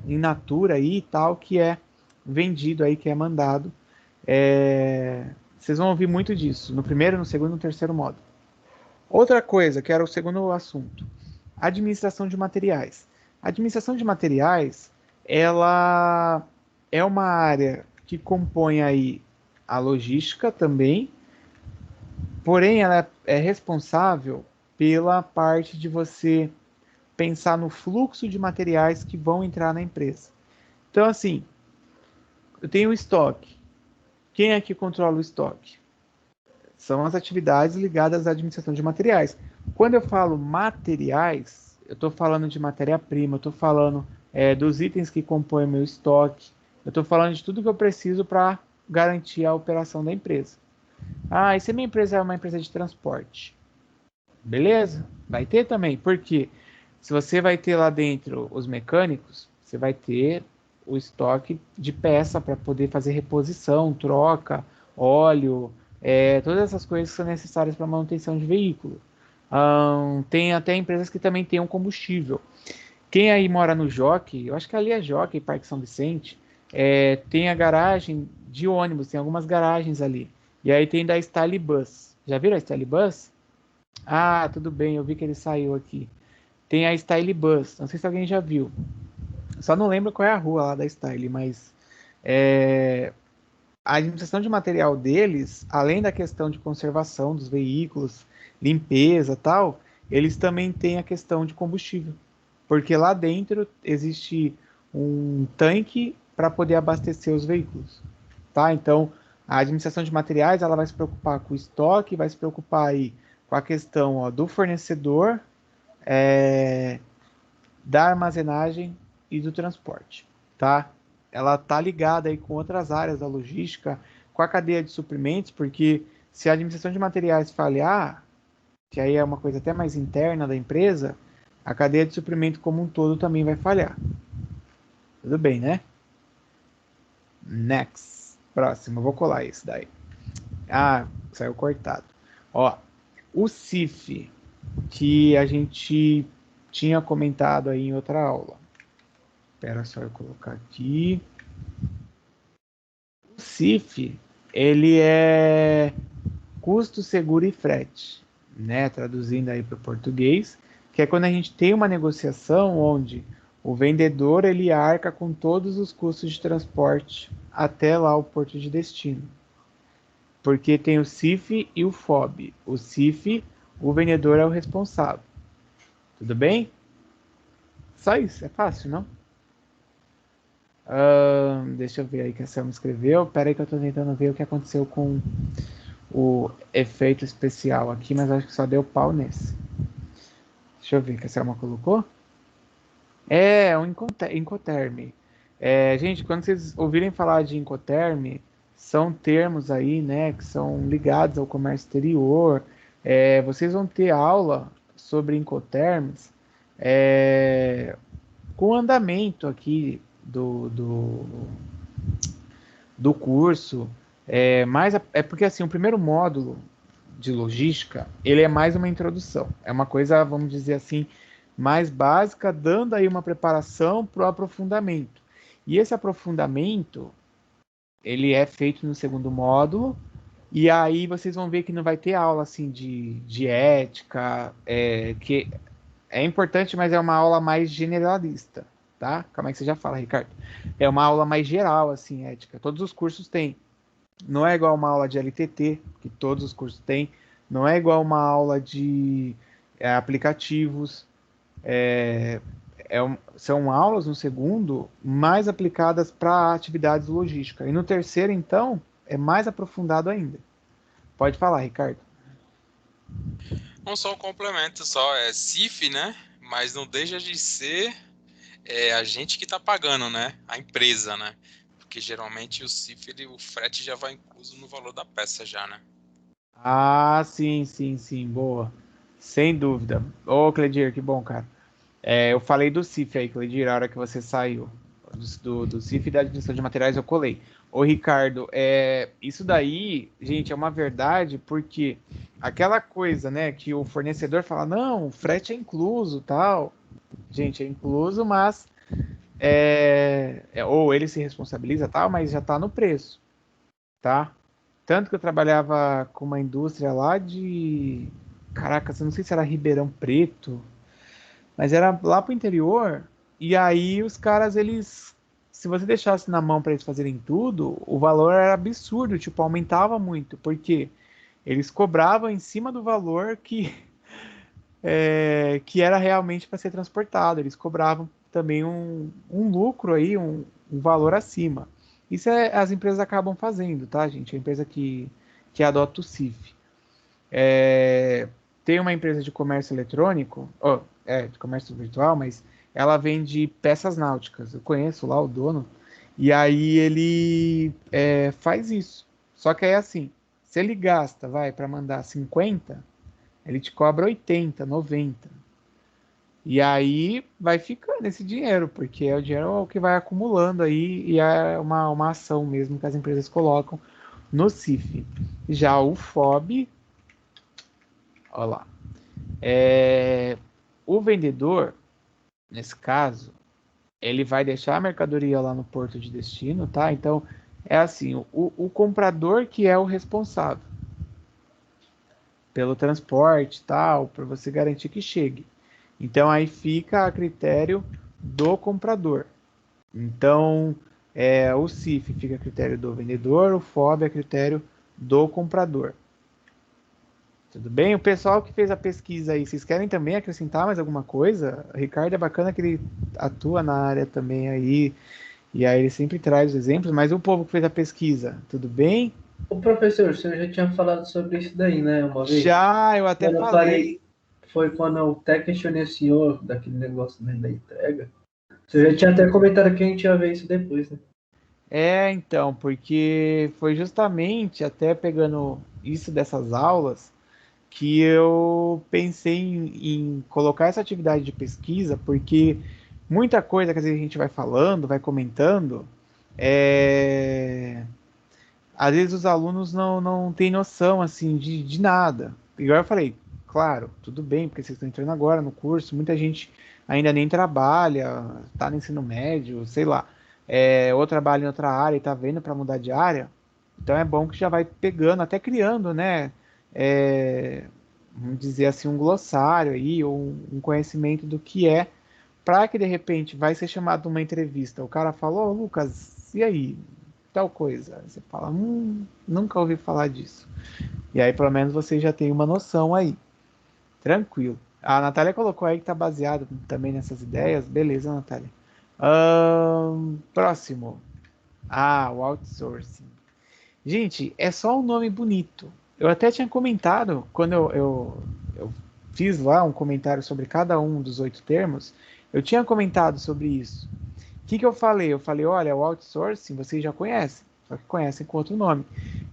in natura aí e tal, que é vendido aí, que é mandado. Vocês vão ouvir muito disso, no primeiro, no segundo e no terceiro módulo. Outra coisa, que era o segundo assunto, administração de materiais. A administração de materiais, ela é uma área que compõe aí a logística também, porém ela é responsável pela parte de você pensar no fluxo de materiais que vão entrar na empresa. Então, assim, eu tenho o estoque. Quem é que controla o estoque? São as atividades ligadas à administração de materiais. Quando eu falo materiais, eu estou falando de matéria-prima, eu estou falando dos itens que compõem o meu estoque, eu estou falando de tudo que eu preciso para garantir a operação da empresa. Ah, e se a minha empresa é uma empresa de transporte? Beleza, vai ter também. Por quê? Se você vai ter lá dentro os mecânicos, você vai ter o estoque de peça para poder fazer reposição, troca, óleo, todas essas coisas que são necessárias para manutenção de veículo. Tem até empresas que também têm um combustível. Quem aí mora no Jockey, eu acho que ali é Jockey, Parque São Vicente, tem a garagem de ônibus, tem algumas garagens ali. E aí tem da Style Bus. Já viram a Style Bus? Ah, tudo bem, eu vi que ele saiu aqui. Tem a Style Bus, não sei se alguém já viu. Só não lembro qual é a rua lá da Style, mas a administração de material deles, além da questão de conservação dos veículos, limpeza, tal, eles também têm a questão de combustível, porque lá dentro existe um tanque para poder abastecer os veículos, tá? Então, a administração de materiais, ela vai se preocupar com o estoque, vai se preocupar aí com a questão do fornecedor, da armazenagem e do transporte, tá? Ela tá ligada aí com outras áreas da logística, com a cadeia de suprimentos, porque se a administração de materiais falhar, que aí é uma coisa até mais interna da empresa, a cadeia de suprimento como um todo também vai falhar. Tudo bem, né? Next. Próximo, eu vou colar esse daí. Ah, saiu cortado. Ó, o CIF, que a gente tinha comentado aí em outra aula. Espera só eu colocar aqui. O CIF, ele é custo, seguro e frete, né? Traduzindo aí para o português, que é quando a gente tem uma negociação onde o vendedor ele arca com todos os custos de transporte até lá o porto de destino. Porque tem o CIF e o FOB. O CIF, o vendedor é o responsável. Tudo bem? Só isso, é fácil, não? Deixa eu ver aí que a Selma escreveu. Espera aí que eu estou tentando ver o que aconteceu com o efeito especial aqui, mas acho que só deu pau nesse. Deixa eu ver que a Selma colocou. É um Incoterm. Gente, quando vocês ouvirem falar de Incoterm, são termos aí, né, que são ligados ao comércio exterior. Vocês vão ter aula sobre Incoterms com o andamento aqui do curso. Mas é porque assim, o primeiro módulo de logística, ele é mais uma introdução. É uma coisa, vamos dizer assim, mais básica, dando aí uma preparação para o aprofundamento. E esse aprofundamento, ele é feito no segundo módulo, E aí vocês vão ver que não vai ter aula assim de ética, que é importante, mas é uma aula mais generalista, tá? Calma aí que você já fala, Ricardo. É uma aula mais geral, assim, ética. Todos os cursos têm. Não é igual uma aula de LTT, que todos os cursos têm. Não é igual uma aula de aplicativos. São aulas no segundo mais aplicadas para atividades logísticas. E no terceiro, então, é mais aprofundado ainda. Pode falar, Ricardo. Não só um complemento, só é CIF, né? Mas não deixa de ser a gente que está pagando, né? A empresa, né? Porque geralmente o CIF, o frete já vai incluso no valor da peça já, né? Ah, sim, sim, sim, boa. Sem dúvida. Ô, Cledir, que bom, cara. Eu falei do CIF aí, Cledir, a hora que você saiu. Do CIF e da administração de materiais eu colei. Ô, Ricardo, isso daí, gente, é uma verdade, porque aquela coisa, né, que o fornecedor fala, não, o frete é incluso, tal. Gente, é incluso, mas ou ele se responsabiliza, tal, mas já tá no preço, tá? Tanto que eu trabalhava com uma indústria lá de, caracas, eu não sei se era Ribeirão Preto, mas era lá pro interior, e aí os caras, eles, se você deixasse na mão para eles fazerem tudo, o valor era absurdo, tipo, aumentava muito, porque eles cobravam em cima do valor que era realmente para ser transportado, eles cobravam também um lucro aí, um valor acima. Isso as empresas acabam fazendo, tá, gente? A empresa que adota o CIF. Tem uma empresa de comércio eletrônico, de comércio virtual, mas ela vende peças náuticas. Eu conheço lá o dono. E aí ele faz isso. Só que é assim, se ele gasta, para mandar 50, ele te cobra 80, 90. E aí vai ficando esse dinheiro, porque é o dinheiro que vai acumulando aí e é uma ação mesmo que as empresas colocam no CIF. Já o FOB, olha lá, o vendedor, nesse caso, ele vai deixar a mercadoria lá no porto de destino, tá? Então, é assim, o comprador que é o responsável pelo transporte, tal, para você garantir que chegue. Então, aí fica a critério do comprador. Então, o CIF fica a critério do vendedor, o FOB a critério do comprador. Tudo bem? O pessoal que fez a pesquisa aí, vocês querem também acrescentar mais alguma coisa? O Ricardo é bacana que ele atua na área também aí, e aí ele sempre traz os exemplos, mas o povo que fez a pesquisa, tudo bem? Ô, professor, você já tinha falado sobre isso daí, né, uma vez? Já, eu até Quando eu falei. falei, foi quando eu até questionei o senhor daquele negócio, né, da entrega. Você já tinha até comentado que a gente ia ver isso depois, né? Então, porque foi justamente até pegando isso dessas aulas que eu pensei em colocar essa atividade de pesquisa, porque muita coisa que às vezes a gente vai falando, vai comentando, às vezes os alunos não têm noção assim de nada. Igual eu falei, claro, tudo bem, porque vocês estão entrando agora no curso, muita gente ainda nem trabalha, está no ensino médio, sei lá, ou trabalha em outra área e está vendo para mudar de área. Então é bom que já vai pegando, até criando, né? Vamos dizer assim, um glossário aí, ou um conhecimento do que é, para que de repente vai ser chamado uma entrevista. O cara falou, Lucas, e aí? Tal coisa. Você fala, nunca ouvi falar disso. E aí, pelo menos, você já tem uma noção aí. Tranquilo. A Natália colocou aí que tá baseado também nessas ideias. Beleza, Natália. Próximo. O outsourcing. Gente, é só um nome bonito. Eu até tinha comentado, quando eu fiz lá um comentário sobre cada um dos 8 termos, eu tinha comentado sobre isso. O que eu falei? Eu falei, olha, o outsourcing vocês já conhecem, só que conhecem com outro nome.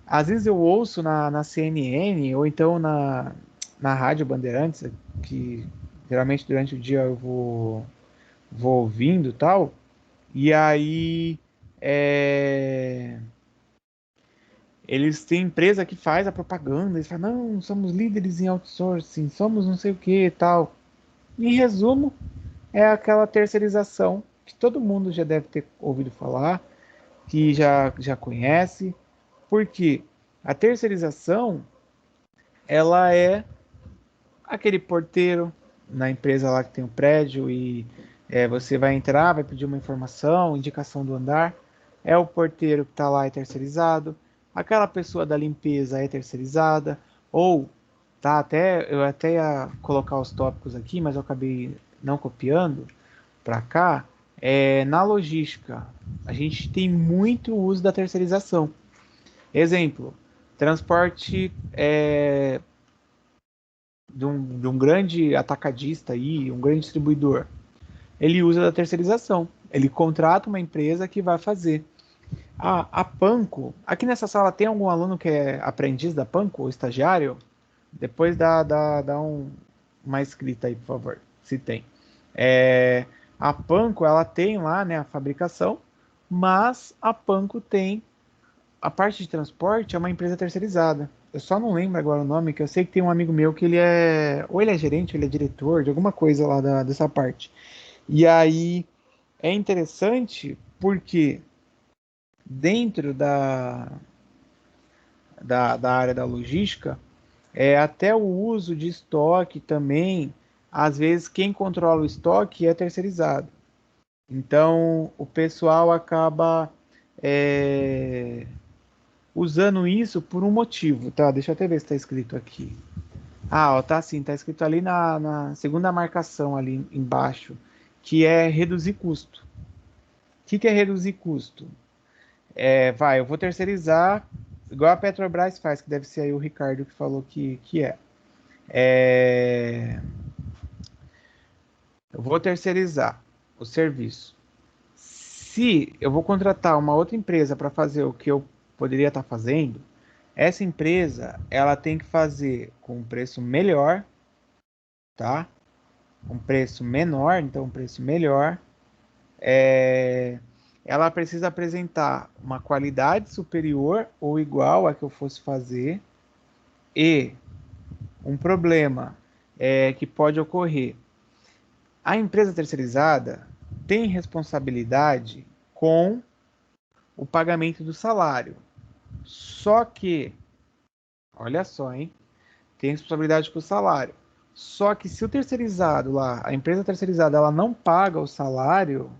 Às vezes eu ouço na CNN ou então na Rádio Bandeirantes, que geralmente durante o dia eu vou ouvindo e tal, e aí eles têm empresa que faz a propaganda, eles falam, não, somos líderes em outsourcing, somos não sei o que e tal. Em resumo, é aquela terceirização que todo mundo já deve ter ouvido falar, que já conhece. Por quê? A terceirização, ela é aquele porteiro na empresa lá que tem um prédio e você vai entrar, vai pedir uma informação, indicação do andar. É o porteiro que está lá, é terceirizado. Aquela pessoa da limpeza é terceirizada. Ou, tá, eu até ia colocar os tópicos aqui, mas eu acabei não copiando para cá. Na logística, a gente tem muito uso da terceirização. Exemplo, transporte de um grande atacadista aí, um grande distribuidor. Ele usa da terceirização. Ele contrata uma empresa que vai fazer. A Panko, aqui nessa sala tem algum aluno que é aprendiz da Panko, ou estagiário? Depois dá uma escrita aí, por favor, se tem. A Panko, ela tem lá, né, a fabricação, mas a Panko tem a parte de transporte, é uma empresa terceirizada. Eu só não lembro agora o nome, que eu sei que tem um amigo meu que ou ele é gerente, ou ele é diretor de alguma coisa lá dessa parte. E aí é interessante porque dentro da área da logística, até o uso de estoque também, às vezes quem controla o estoque é terceirizado. Então o pessoal acaba usando isso por um motivo, tá? Deixa eu até ver se está escrito aqui. Ah, ó, tá sim, tá escrito ali na segunda marcação ali embaixo, que é reduzir custo. O que é reduzir custo? Eu vou terceirizar, igual a Petrobras faz, que deve ser aí o Ricardo que falou que é. Eu vou terceirizar o serviço. Se eu vou contratar uma outra empresa para fazer o que eu poderia estar fazendo, essa empresa ela tem que fazer com um preço melhor, tá? Um preço menor, então um preço melhor. Ela precisa apresentar uma qualidade superior ou igual a que eu fosse fazer. E um problema que pode ocorrer. A empresa terceirizada tem responsabilidade com o pagamento do salário. Só que, olha só, hein? Tem responsabilidade com o salário. Só que se o terceirizado lá, a empresa terceirizada, ela não paga o salário,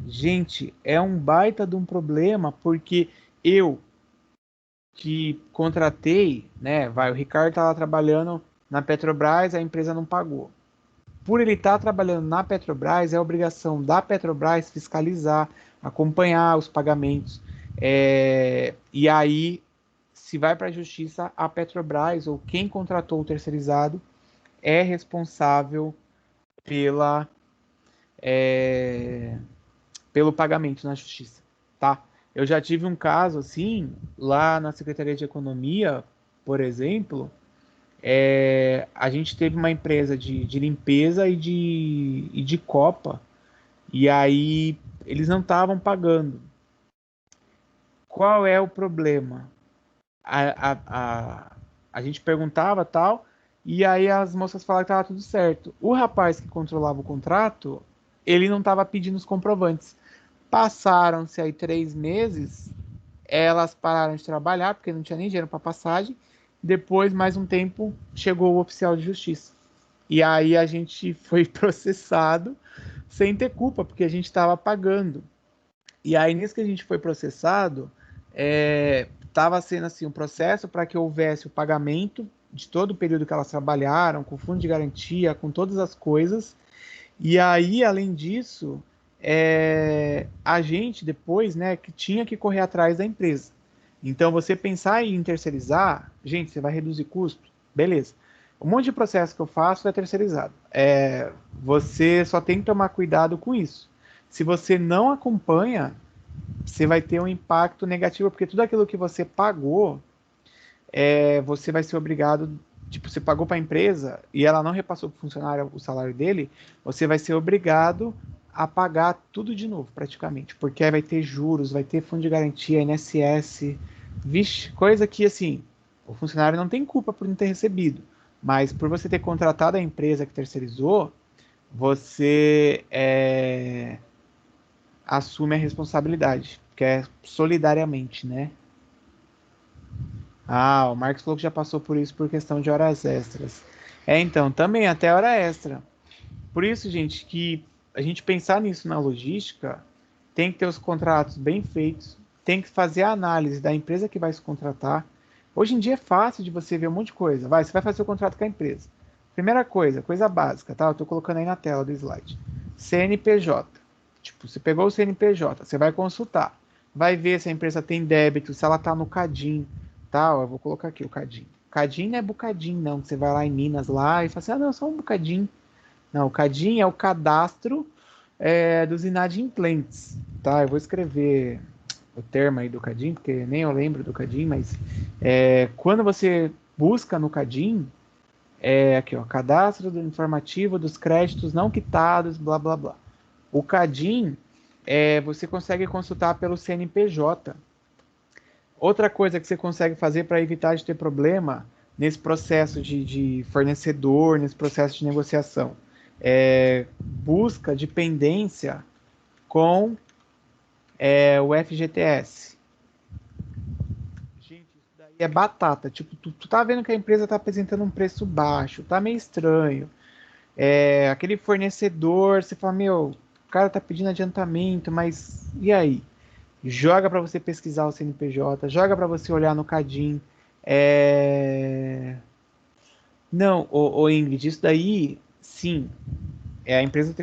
gente, é um baita de um problema, porque eu que contratei, né? O Ricardo tá lá trabalhando na Petrobras, a empresa não pagou. Por ele estar trabalhando na Petrobras, é obrigação da Petrobras fiscalizar, acompanhar os pagamentos. E aí, se vai para a justiça, a Petrobras ou quem contratou o terceirizado é responsável pela, pelo pagamento na justiça, tá? Eu já tive um caso assim, lá na Secretaria de Economia, por exemplo, a gente teve uma empresa de limpeza e de copa, e aí eles não estavam pagando. Qual é o problema? A gente perguntava tal, e aí as moças falaram que estava tudo certo. O rapaz que controlava o contrato, ele não estava pedindo os comprovantes. Passaram-se aí 3 meses, elas pararam de trabalhar, porque não tinha nem dinheiro para passagem. Depois, mais um tempo, chegou o oficial de justiça. E aí a gente foi processado sem ter culpa, porque a gente estava pagando. E aí, nisso que a gente foi processado, estava sendo assim um processo para que houvesse o pagamento de todo o período que elas trabalharam, com fundo de garantia, com todas as coisas. E aí, além disso, a gente depois, né, que tinha que correr atrás da empresa. Então, você pensar em terceirizar, gente, você vai reduzir custo? Beleza. Um monte de processo que eu faço é terceirizado. Você só tem que tomar cuidado com isso. Se você não acompanha, você vai ter um impacto negativo, porque tudo aquilo que você pagou, você vai ser obrigado, tipo, você pagou para a empresa e ela não repassou para o funcionário o salário dele, você vai ser obrigado a pagar tudo de novo, praticamente, porque aí vai ter juros, vai ter fundo de garantia, INSS, vixe, coisa que, assim, o funcionário não tem culpa por não ter recebido, mas por você ter contratado a empresa que terceirizou, você assume a responsabilidade, que é solidariamente, né? Ah, o Marcos falou que já passou por isso por questão de horas extras. Então, também até hora extra. Por isso, gente, que a gente pensar nisso na logística, tem que ter os contratos bem feitos, tem que fazer a análise da empresa que vai se contratar. Hoje em dia é fácil de você ver um monte de coisa. Você vai fazer o contrato com a empresa. Primeira coisa, coisa básica, tá? Eu tô colocando aí na tela do slide. CNPJ. Tipo, você pegou o CNPJ, você vai consultar. Vai ver se a empresa tem débito, se ela tá no Cadim, tá? Eu vou colocar aqui o Cadim. Cadim não é bocadinho, não. Você vai lá em Minas lá e fala assim, não, só um bocadinho. Não, o CADIM é o cadastro dos inadimplentes, tá? Eu vou escrever o termo aí do CADIM, porque nem eu lembro do CADIM, mas quando você busca no CADIM, aqui, ó, cadastro informativo dos créditos não quitados, blá, blá, blá. O CADIM, você consegue consultar pelo CNPJ. Outra coisa que você consegue fazer para evitar de ter problema nesse processo de fornecedor, nesse processo de negociação, busca de pendência com o FGTS. Gente, isso daí é batata. Tipo, tu tá vendo que a empresa tá apresentando um preço baixo, tá meio estranho. Aquele fornecedor, você fala, meu, o cara tá pedindo adiantamento, mas e aí? Joga para você pesquisar o CNPJ, joga para você olhar no Cadim. Não, o Ingrid, isso daí, sim, é a empresa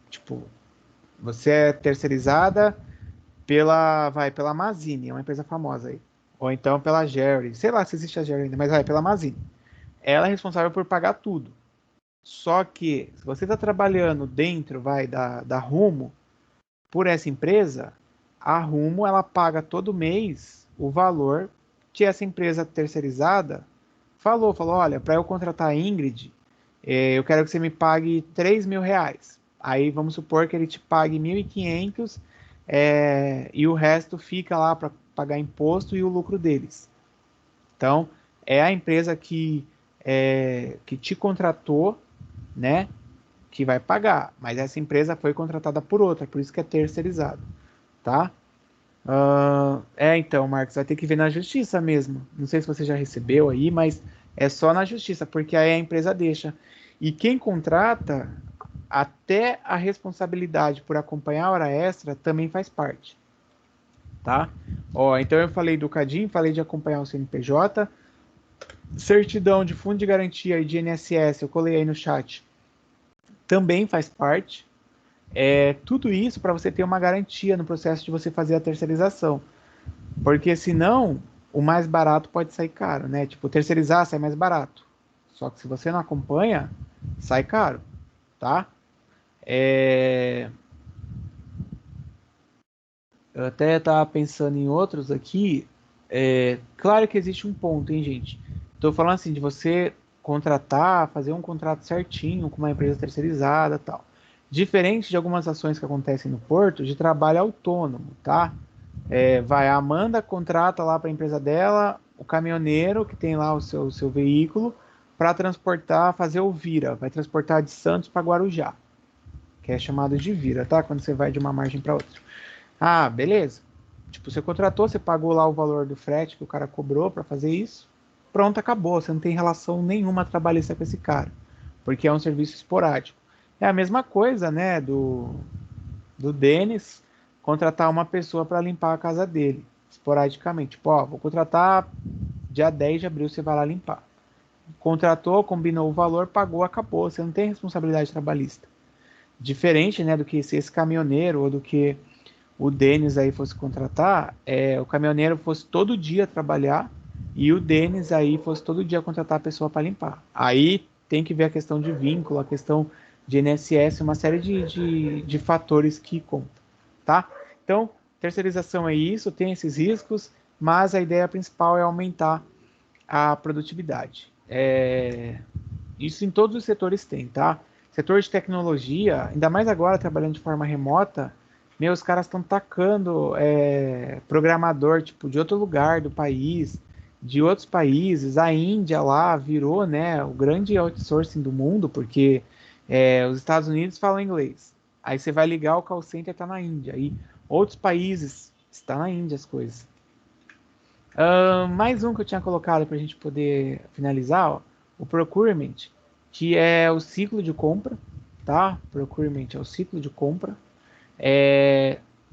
tipo, você é terceirizada pela Mazini, é uma empresa famosa aí. Ou então pela Jerry, sei lá se existe a Jerry ainda, mas vai pela Mazini. Ela é responsável por pagar tudo. Só que, se você está trabalhando dentro, da Rumo, por essa empresa, a Rumo, ela paga todo mês o valor que essa empresa terceirizada falou, olha, para eu contratar a Ingrid, eu quero que você me pague R$ 3.000. Aí vamos supor que ele te pague 1.500 e o resto fica lá para pagar imposto e o lucro deles. Então, é a empresa que te contratou, né, que vai pagar, mas essa empresa foi contratada por outra, por isso que é terceirizado, tá? Então, Marcos, vai ter que ver na justiça mesmo. Não sei se você já recebeu aí, mas é só na justiça, porque aí a empresa deixa. E quem contrata, até a responsabilidade por acompanhar a hora extra também faz parte, tá? Então eu falei do Cadim, falei de acompanhar o CNPJ, certidão de fundo de garantia e de INSS, eu colei aí no chat, também faz parte. Tudo isso para você ter uma garantia no processo de você fazer a terceirização. Porque senão, o mais barato pode sair caro, né? Tipo, terceirizar sai mais barato. Só que se você não acompanha, sai caro, tá? Eu até estava pensando em outros aqui. Claro que existe um ponto, hein, gente? Estou falando assim, de você contratar, fazer um contrato certinho com uma empresa terceirizada e tal. Diferente de algumas ações que acontecem no porto, de trabalho autônomo, tá? A Amanda contrata lá para a empresa dela o caminhoneiro que tem lá o seu veículo para transportar, fazer o vira, vai transportar de Santos para Guarujá, que é chamado de vira, tá? Quando você vai de uma margem para outra. Ah, beleza. Tipo, você contratou, você pagou lá o valor do frete que o cara cobrou para fazer isso. Pronto, acabou. Você não tem relação nenhuma trabalhista com esse cara, porque é um serviço esporádico. É a mesma coisa, né, do Denis contratar uma pessoa para limpar a casa dele, esporadicamente. Tipo, vou contratar dia 10 de abril, você vai lá limpar. Contratou, combinou o valor, pagou, acabou. Você não tem responsabilidade trabalhista. Diferente, né, do que se esse caminhoneiro ou do que o Denis aí fosse contratar, o caminhoneiro fosse todo dia trabalhar e o Denis aí fosse todo dia contratar a pessoa para limpar. Aí tem que ver a questão de vínculo, a questão de INSS, uma série de fatores que contam, tá? Então, terceirização é isso, tem esses riscos, mas a ideia principal é aumentar a produtividade. Isso em todos os setores tem, tá? Setor de tecnologia, ainda mais agora trabalhando de forma remota, os caras estão tacando programador tipo de outro lugar do país, de outros países. A Índia lá virou, né, o grande outsourcing do mundo, porque os Estados Unidos falam inglês. Aí você vai ligar o call center, tá na Índia. Aí outros países, está na Índia as coisas. Mais um que eu tinha colocado para a gente poder finalizar, ó, o procurement, que é o ciclo de compra, tá? Procurement é o ciclo de compra.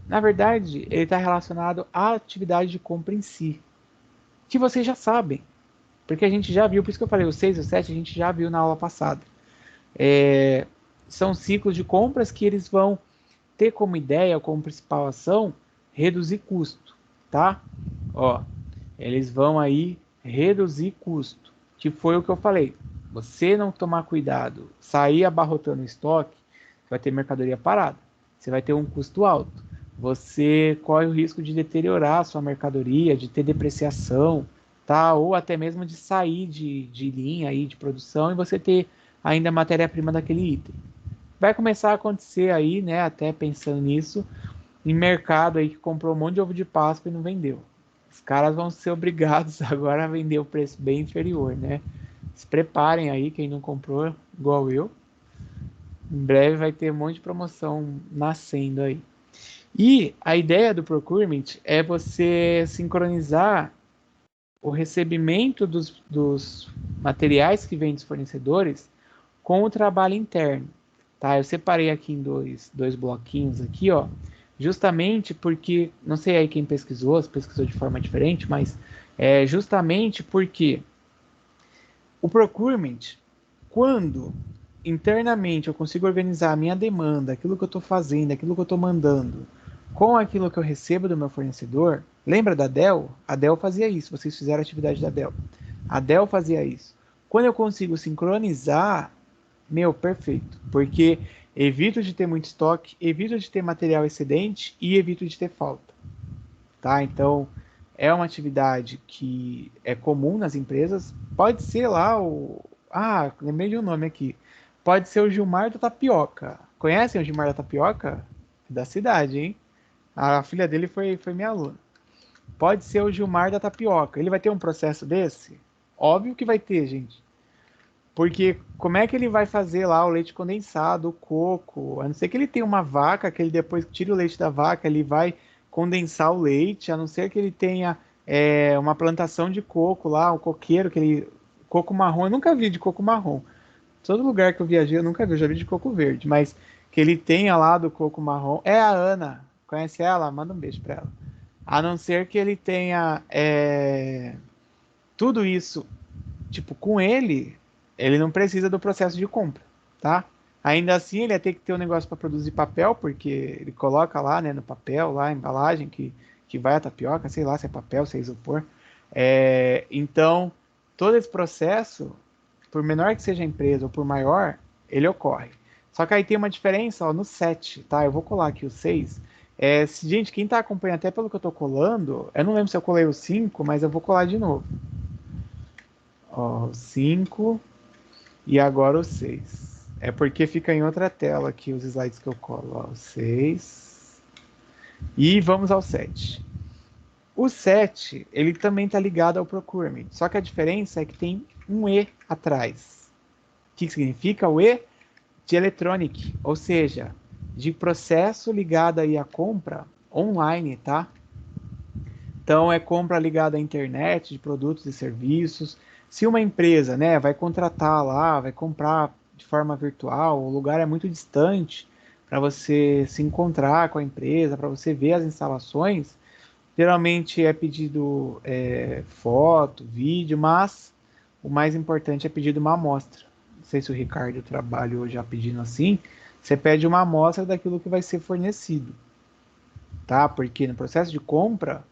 Na verdade, ele está relacionado à atividade de compra em si, que vocês já sabem, porque a gente já viu, por isso que eu falei o 6 e o 7, a gente já viu na aula passada. São ciclos de compras que eles vão ter como ideia, como principal ação, reduzir custo, tá? Ó, eles vão aí reduzir custo, que foi o que eu falei. Você não tomar cuidado, sair abarrotando o estoque, vai ter mercadoria parada, você vai ter um custo alto. Você corre o risco de deteriorar a sua mercadoria, de ter depreciação, tá? Ou até mesmo de sair de linha aí de produção e você ter ainda matéria-prima daquele item. Vai começar a acontecer aí, né? Até pensando nisso, em mercado aí que comprou um monte de ovo de Páscoa e não vendeu. Os caras vão ser obrigados agora a vender o preço bem inferior, né? Se preparem aí, quem não comprou, igual eu. Em breve vai ter um monte de promoção nascendo aí. E a ideia do procurement é você sincronizar o recebimento dos materiais que vêm dos fornecedores com o trabalho interno. Tá? Eu separei aqui em dois bloquinhos aqui, ó, justamente porque, não sei aí quem pesquisou, se pesquisou de forma diferente, mas justamente porque o procurement, quando internamente eu consigo organizar a minha demanda, aquilo que eu estou fazendo, aquilo que eu estou mandando, com aquilo que eu recebo do meu fornecedor, lembra da Dell? A Dell fazia isso, vocês fizeram a atividade da Dell. A Dell fazia isso. Quando eu consigo sincronizar, meu, perfeito, porque evito de ter muito estoque, evito de ter material excedente e evito de ter falta, tá? Então, é uma atividade que é comum nas empresas, pode ser lá lembrei de um nome aqui, pode ser o Gilmar da Tapioca. Conhecem o Gilmar da Tapioca? Da cidade, hein? A filha dele foi minha aluna. Pode ser o Gilmar da Tapioca. Ele vai ter um processo desse? Óbvio que vai ter, gente. Porque como é que ele vai fazer lá o leite condensado, o coco? A não ser que ele tenha uma vaca, que ele depois tire o leite da vaca, ele vai condensar o leite, a não ser que ele tenha uma plantação de coco lá, um coqueiro, coco marrom, eu nunca vi de coco marrom. Todo lugar que eu viajei eu nunca vi, eu já vi de coco verde, mas que ele tenha lá do coco marrom. É a Ana, conhece ela? Manda um beijo para ela. A não ser que ele tenha tudo isso, tipo, com ele não precisa do processo de compra, tá? Ainda assim, ele ia ter que ter um negócio para produzir papel, porque ele coloca lá, né, no papel, lá a embalagem que vai a tapioca, sei lá se é papel, se é isopor. Então, todo esse processo, por menor que seja a empresa ou por maior, ele ocorre. Só que aí tem uma diferença, ó, no 7, tá? Eu vou colar aqui o 6. Gente, quem tá acompanhando até pelo que eu tô colando, eu não lembro se eu colei o 5, mas eu vou colar de novo. Ó, o 5 e agora o 6. É porque fica em outra tela aqui os slides que eu colo. Ó, o 6. E vamos ao 7. O 7, ele também está ligado ao procurement. Só que a diferença é que tem um E atrás. O que significa o E? De electronic, ou seja, de processo ligado aí à compra online, tá? Então, é compra ligada à internet, de produtos e serviços. Se uma empresa, né, vai contratar lá, vai comprar de forma virtual, o lugar é muito distante para você se encontrar com a empresa, para você ver as instalações, geralmente é pedido foto, vídeo, mas o mais importante é pedido uma amostra. Não sei se o Ricardo trabalhou já pedindo assim. Você pede uma amostra daquilo que vai ser fornecido, tá? Porque no processo de compra,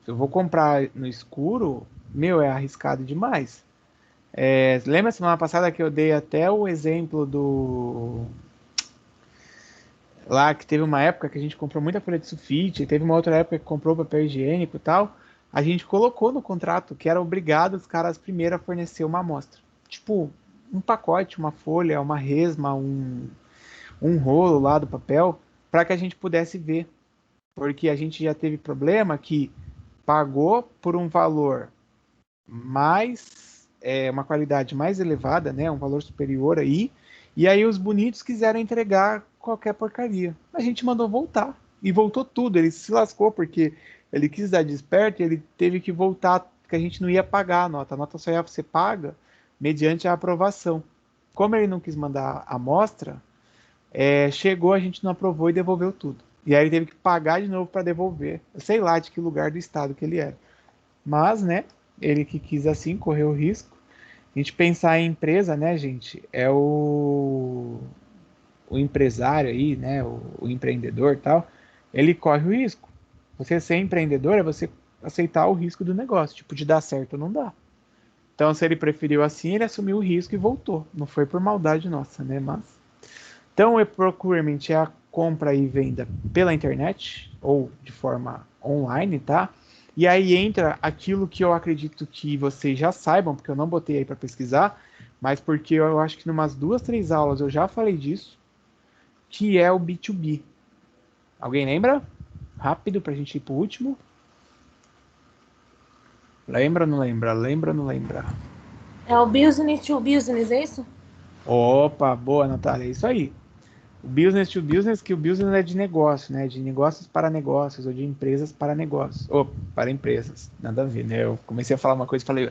eu vou comprar no escuro, meu, é arriscado demais. Lembra semana passada que eu dei até o exemplo do... Lá que teve uma época que a gente comprou muita folha de sulfite, teve uma outra época que comprou papel higiênico e tal. A gente colocou no contrato que era obrigado os caras primeiro a fornecer uma amostra. Tipo, um pacote, uma folha, uma resma, um rolo lá do papel, para que a gente pudesse ver. Porque a gente já teve problema que pagou por um valor mais, uma qualidade mais elevada, né, um valor superior aí, e aí os bonitos quiseram entregar qualquer porcaria. A gente mandou voltar, e voltou tudo, ele se lascou, porque Ele quis dar desperto e ele teve que voltar, porque a gente não ia pagar a nota só ia ser paga mediante a aprovação. Como ele não quis mandar a amostra, chegou, a gente não aprovou e devolveu tudo. E aí ele teve que pagar de novo para devolver. Eu sei lá de que lugar do estado que ele era. Mas, né, ele que quis assim, correu o risco. A gente pensar em empresa, né, gente, é o empresário aí, né, o empreendedor e tal, ele corre o risco. Você ser empreendedor é você aceitar o risco do negócio, tipo, de dar certo ou não dá. Então, se ele preferiu assim, ele assumiu o risco e voltou. Não foi por maldade nossa, né, mas... Então, o procurement é a compra e venda pela internet ou de forma online, tá? E aí entra aquilo que eu acredito que vocês já saibam, porque eu não botei aí para pesquisar, mas porque eu acho que em umas 2, 3 aulas eu já falei disso, que é o B2B. Alguém lembra? Rápido para a gente ir para o último. Lembra ou não lembra? Lembra ou não lembra? É o business to business, é isso? Opa, boa, Natália, é isso aí. O business to business, que o business é de negócio, né? De negócios para negócios, ou de empresas para negócios. Ou para empresas, nada a ver, né? Eu comecei a falar uma coisa e falei,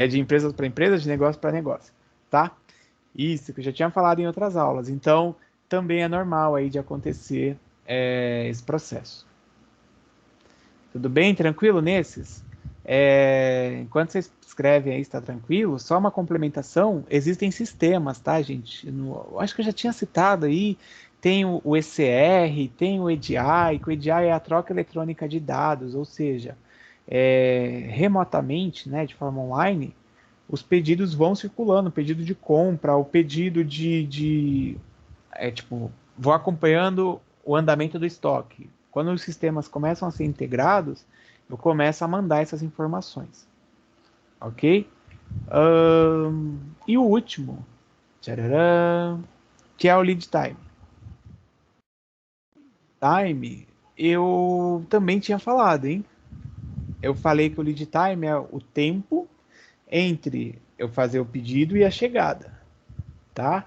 de empresas para empresas, de negócio para negócio, tá? Isso, que eu já tinha falado em outras aulas. Então, também é normal aí de acontecer esse processo. Tudo bem? Tranquilo nesses? Enquanto vocês escrevem aí, está tranquilo? Só uma complementação, existem sistemas, tá, gente? Eu acho que eu já tinha citado aí, tem o ECR, tem o EDI, que o EDI é a troca eletrônica de dados, ou seja, remotamente, né, de forma online, os pedidos vão circulando, o pedido de compra, o pedido vou acompanhando o andamento do estoque. Quando os sistemas começam a ser integrados, eu começo a mandar essas informações. Ok? E o último, tcharam, que é o lead time. Time, eu também tinha falado, hein? Eu falei que o lead time é o tempo entre eu fazer o pedido e a chegada, tá?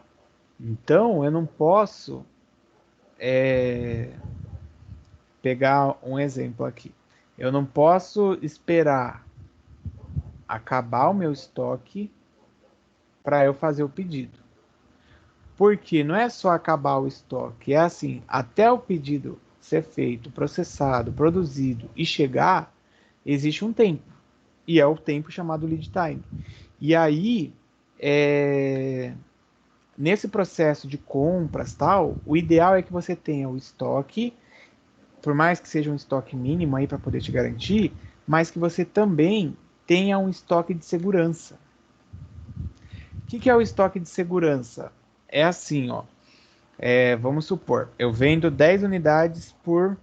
Então, eu não posso pegar um exemplo aqui. Eu não posso esperar acabar o meu estoque para eu fazer o pedido. Porque não é só acabar o estoque, é assim, até o pedido ser feito, processado, produzido e chegar, existe um tempo. E é o tempo chamado lead time. E aí, nesse processo de compras, tal, o ideal é que você tenha o estoque, por mais que seja um estoque mínimo aí para poder te garantir, mas que você também tenha um estoque de segurança. O que é o estoque de segurança? É assim, ó. Vamos supor, eu vendo 10 unidades por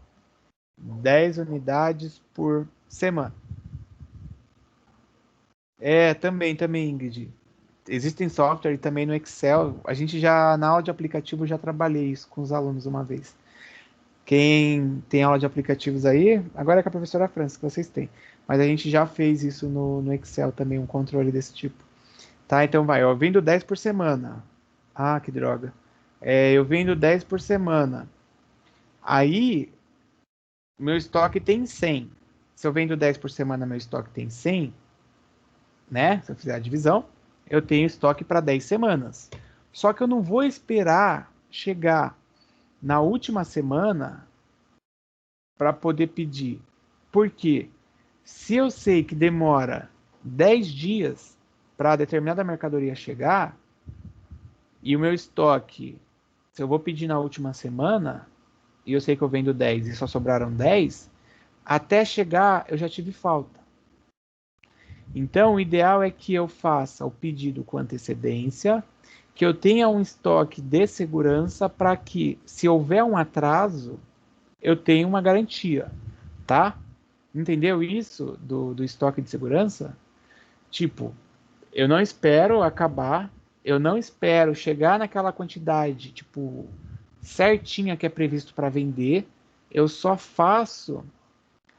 10 unidades por semana. Também, Ingrid. Existem software e também no Excel. A gente já, na aula de aplicativo, já trabalhei isso com os alunos uma vez. Quem tem aula de aplicativos aí, agora é com a professora França, que vocês têm. Mas a gente já fez isso no Excel também, um controle desse tipo. Tá, então vai, eu vendo 10 por semana. Ah, que droga. Eu vendo 10 por semana. Aí, meu estoque tem 100. Se eu vendo 10 por semana, meu estoque tem 100, né? Se eu fizer a divisão, eu tenho estoque para 10 semanas. Só que eu não vou esperar chegar na última semana para poder pedir. Por quê? Se eu sei que demora 10 dias para determinada mercadoria chegar, e o meu estoque, se eu vou pedir na última semana, e eu sei que eu vendo 10 e só sobraram 10, até chegar eu já tive falta. Então, o ideal é que eu faça o pedido com antecedência, que eu tenha um estoque de segurança para que, se houver um atraso, eu tenha uma garantia, tá? Entendeu isso do estoque de segurança? Tipo, eu não espero acabar, eu não espero chegar naquela quantidade, tipo, certinha que é previsto para vender, eu só faço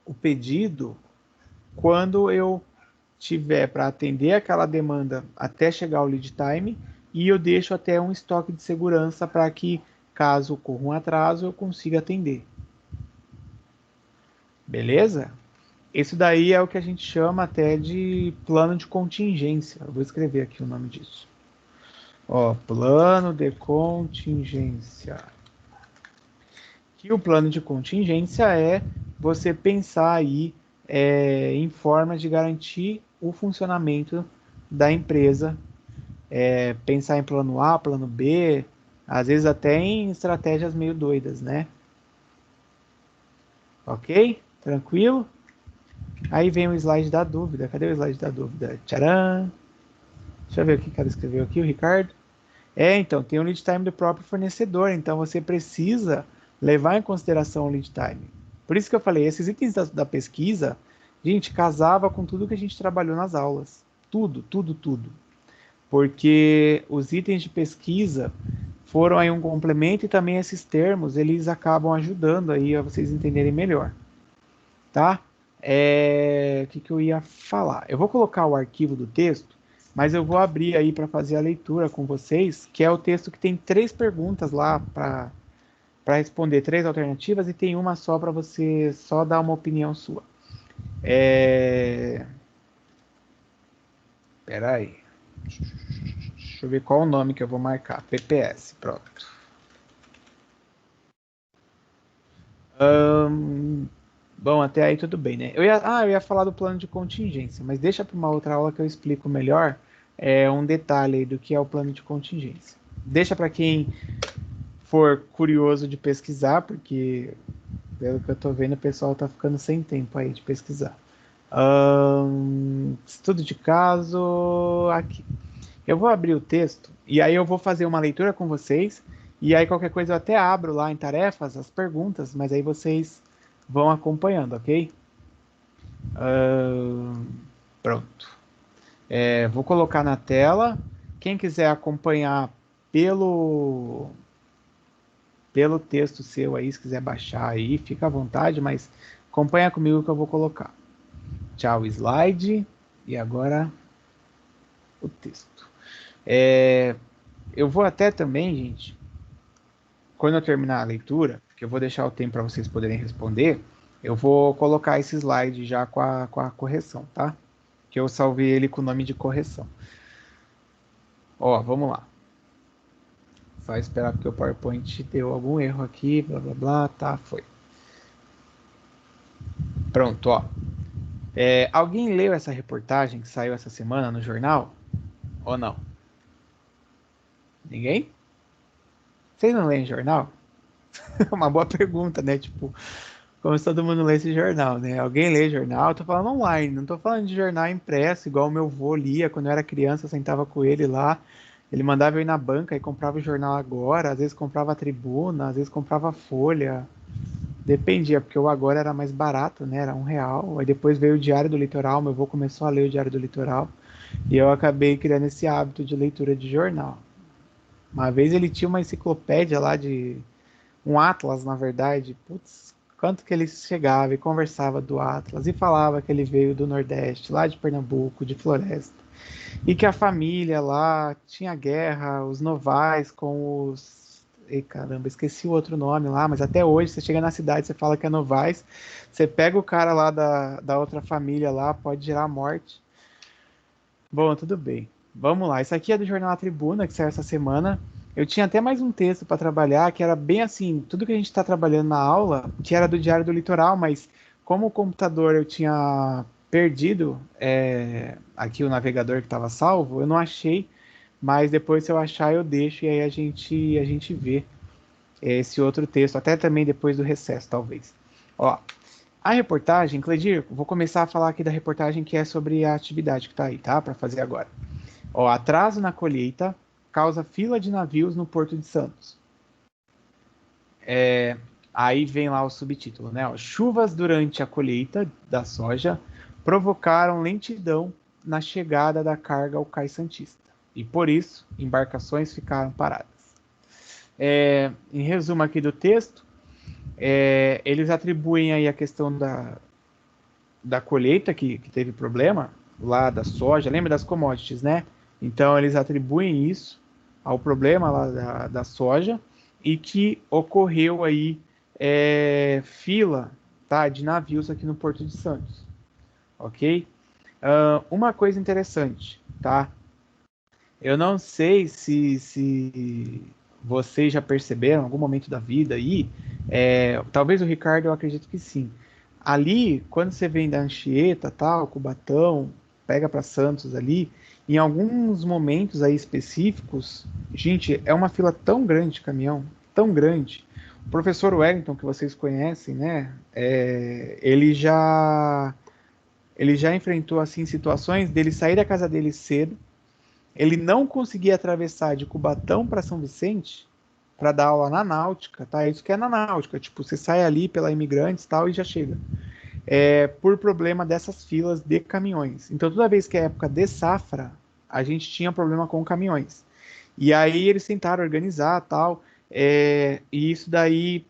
o pedido quando eu tiver para atender aquela demanda até chegar ao lead time e eu deixo até um estoque de segurança para que, caso ocorra um atraso, eu consiga atender. Beleza? Isso daí é o que a gente chama até de plano de contingência. Eu vou escrever aqui o nome disso. Ó, plano de contingência. Que o plano de contingência é você pensar aí em formas de garantir o funcionamento da empresa, pensar em plano A, plano B, às vezes até em estratégias meio doidas, né? Ok? Tranquilo? Aí vem o slide da dúvida. Cadê o slide da dúvida? Tcharam! Deixa eu ver o que o cara escreveu aqui, o Ricardo. Então, tem o lead time do próprio fornecedor, então você precisa levar em consideração o lead time. Por isso que eu falei, esses itens da pesquisa, gente, casava com tudo que a gente trabalhou nas aulas. Tudo, tudo, tudo. Porque os itens de pesquisa foram aí um complemento e também esses termos, eles acabam ajudando aí a vocês entenderem melhor. Tá? O que eu ia falar? Eu vou colocar o arquivo do texto, mas eu vou abrir aí para fazer a leitura com vocês, que é o texto que tem 3 perguntas lá para responder, 3 alternativas, e tem uma só para você só dar uma opinião sua. Espera aí. Deixa eu ver qual o nome que eu vou marcar. PPS, pronto. Bom, até aí tudo bem, né? Eu ia falar do plano de contingência, mas deixa para uma outra aula que eu explico melhor um detalhe aí do que é o plano de contingência. Deixa para quem for curioso de pesquisar, porque pelo que eu tô vendo o pessoal tá ficando sem tempo aí de pesquisar. Estudo de caso aqui. Eu vou abrir o texto e aí eu vou fazer uma leitura com vocês e aí qualquer coisa eu até abro lá em tarefas as perguntas, mas aí vocês vão acompanhando, ok? Pronto. Vou colocar na tela. Quem quiser acompanhar pelo texto seu aí, se quiser baixar aí, fica à vontade, mas acompanha comigo que eu vou colocar. Tchau, slide. E agora o texto. Eu vou até também, gente, quando eu terminar a leitura, que eu vou deixar o tempo para vocês poderem responder, eu vou colocar esse slide já com a correção, tá? Que eu salvei ele com o nome de correção. Ó, vamos lá. Só esperar porque o PowerPoint deu algum erro aqui, blá, blá, blá, tá, foi. Pronto, ó. Alguém leu essa reportagem que saiu essa semana no jornal? Ou não? Ninguém? Vocês não leem jornal? Uma boa pergunta, né? Tipo, como se todo mundo lê esse jornal, né? Alguém lê jornal? Eu tô falando online, não tô falando de jornal impresso, igual o meu avô lia quando eu era criança, eu sentava com ele lá, ele mandava eu ir na banca e comprava o jornal Agora, às vezes comprava a Tribuna, às vezes comprava a Folha, dependia, porque o Agora era mais barato, né? Era R$1, aí depois veio o Diário do Litoral, meu avô começou a ler o Diário do Litoral, e eu acabei criando esse hábito de leitura de jornal. Uma vez ele tinha uma enciclopédia lá um Atlas, na verdade, putz, quanto que ele chegava e conversava do Atlas e falava que ele veio do Nordeste, lá de Pernambuco, de Floresta, e que a família lá tinha guerra, os Novais com os... Ei, caramba, esqueci o outro nome lá, mas até hoje você chega na cidade, você fala que é Novais, você pega o cara lá da outra família lá, pode gerar morte. Bom, tudo bem. Vamos lá, isso aqui é do jornal A Tribuna, que saiu essa semana. Eu tinha até mais um texto para trabalhar, que era bem assim, tudo que a gente está trabalhando na aula, que era do Diário do Litoral, mas como o computador eu tinha perdido aqui o navegador que estava salvo, eu não achei, mas depois se eu achar eu deixo e aí a gente vê esse outro texto, até também depois do recesso, talvez. Ó, a reportagem, Cledir, vou começar a falar aqui da reportagem que é sobre a atividade que está aí, tá? Para fazer agora. Ó, atraso na colheita causa fila de navios no Porto de Santos. Aí vem lá o subtítulo, né? Ó, chuvas durante a colheita da soja provocaram lentidão na chegada da carga ao Cais Santista. E por isso, embarcações ficaram paradas. Em resumo aqui do texto, eles atribuem aí a questão da colheita que teve problema, lá da soja, lembra das commodities, né? Então eles atribuem isso ao problema lá da soja e que ocorreu aí fila tá, de navios aqui no Porto de Santos, ok? Uma coisa interessante, tá? Eu não sei se vocês já perceberam em algum momento da vida aí, talvez o Ricardo, eu acredito que sim. Ali, quando você vem da Anchieta, tal, Cubatão, pega para Santos ali, em alguns momentos aí específicos, gente, é uma fila tão grande de caminhão, tão grande. O professor Wellington, que vocês conhecem, né? Ele já enfrentou assim situações dele sair da casa dele cedo, ele não conseguia atravessar de Cubatão para São Vicente para dar aula na Náutica, tá? Isso que é na Náutica, tipo, você sai ali pela Imigrantes tal e já chega. Por problema dessas filas de caminhões. Então, toda vez que é época de safra, a gente tinha problema com caminhões. E aí eles tentaram organizar tal, e isso daí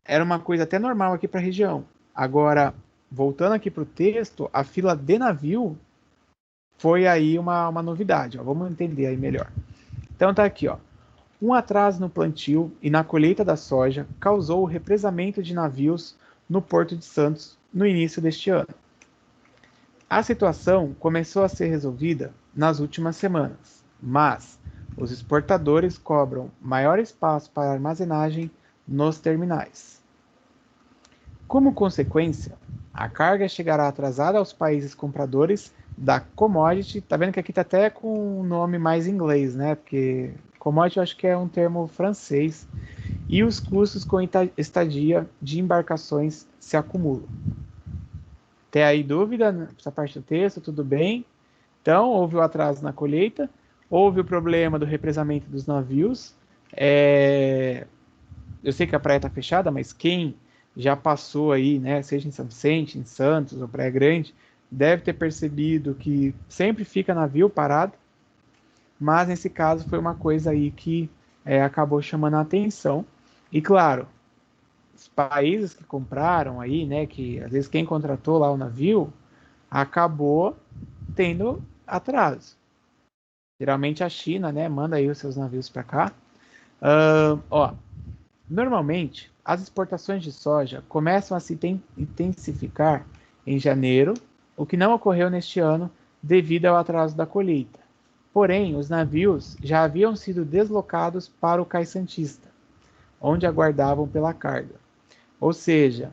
era uma coisa até normal aqui para a região. Agora, voltando aqui para o texto, a fila de navio foi aí uma novidade. Ó. Vamos entender aí melhor. Então tá aqui, ó. Um atraso no plantio e na colheita da soja causou o represamento de navios no Porto de Santos no início deste ano. A situação começou a ser resolvida nas últimas semanas, mas os exportadores cobram maior espaço para armazenagem nos terminais. Como consequência, a carga chegará atrasada aos países compradores da commodity. Tá vendo que aqui tá até com um nome mais inglês, né? Porque commodity eu acho que é um termo francês. E os custos com estadia de embarcações se acumulam. Tem aí dúvida nessa parte do texto? Tudo bem? Então, houve o atraso na colheita, houve o problema do represamento dos navios. Eu sei que a praia está fechada, mas quem já passou aí, né, seja em São Vicente, em Santos ou Praia Grande, deve ter percebido que sempre fica navio parado, mas nesse caso foi uma coisa aí que acabou chamando a atenção. E claro, os países que compraram aí, né, que às vezes quem contratou lá o navio, acabou tendo atraso. Geralmente a China, né, manda aí os seus navios para cá. Normalmente, as exportações de soja começam a se intensificar em janeiro, o que não ocorreu neste ano devido ao atraso da colheita. Porém, os navios já haviam sido deslocados para o Cais Santista, onde aguardavam pela carga. Ou seja,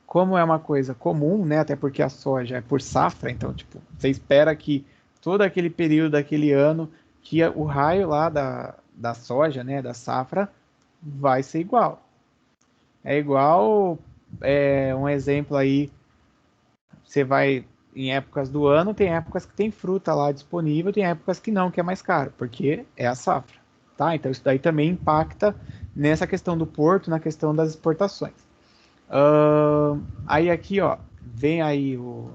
como é uma coisa comum, né, até porque a soja é por safra, então tipo, você espera que todo aquele período daquele ano, que o raio lá da soja, né, da safra, vai ser igual. É igual, um exemplo aí, você vai em épocas do ano, tem épocas que tem fruta lá disponível, tem épocas que não, que é mais caro, porque é a safra, tá? Então isso daí também impacta nessa questão do porto, na questão das exportações. Aí aqui, ó, vem aí o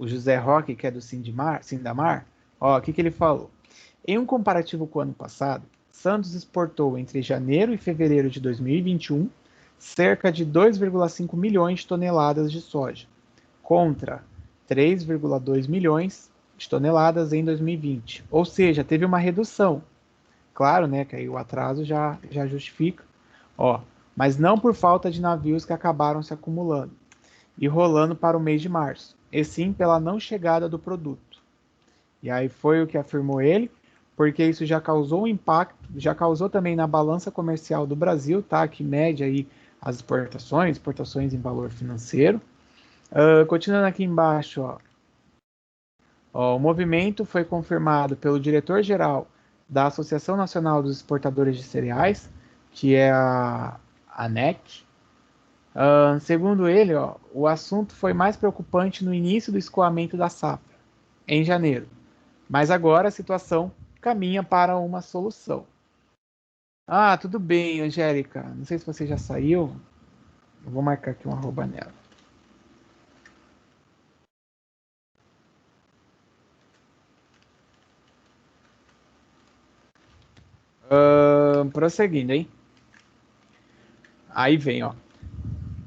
José Roque, que é do Sindamar, ó, o que ele falou? Em um comparativo com o ano passado, Santos exportou entre janeiro e fevereiro de 2021 cerca de 2,5 milhões de toneladas de soja, contra 3,2 milhões de toneladas em 2020. Ou seja, teve uma redução. Claro, né, que aí o atraso já justifica. Ó, mas não por falta de navios que acabaram se acumulando e rolando para o mês de março, e sim pela não chegada do produto. E aí foi o que afirmou ele, porque isso já causou um impacto, já causou também na balança comercial do Brasil, tá? Que mede aí as exportações em valor financeiro. Continuando aqui embaixo, ó, o movimento foi confirmado pelo diretor-geral da Associação Nacional dos Exportadores de Cereais, que é a ANEC. Segundo ele, ó, o assunto foi mais preocupante no início do escoamento da safra, em janeiro. Mas agora a situação caminha para uma solução. Ah, tudo bem, Angélica. Não sei se você já saiu. Eu vou marcar aqui um arroba nela. Prosseguindo, hein? Aí vem, ó.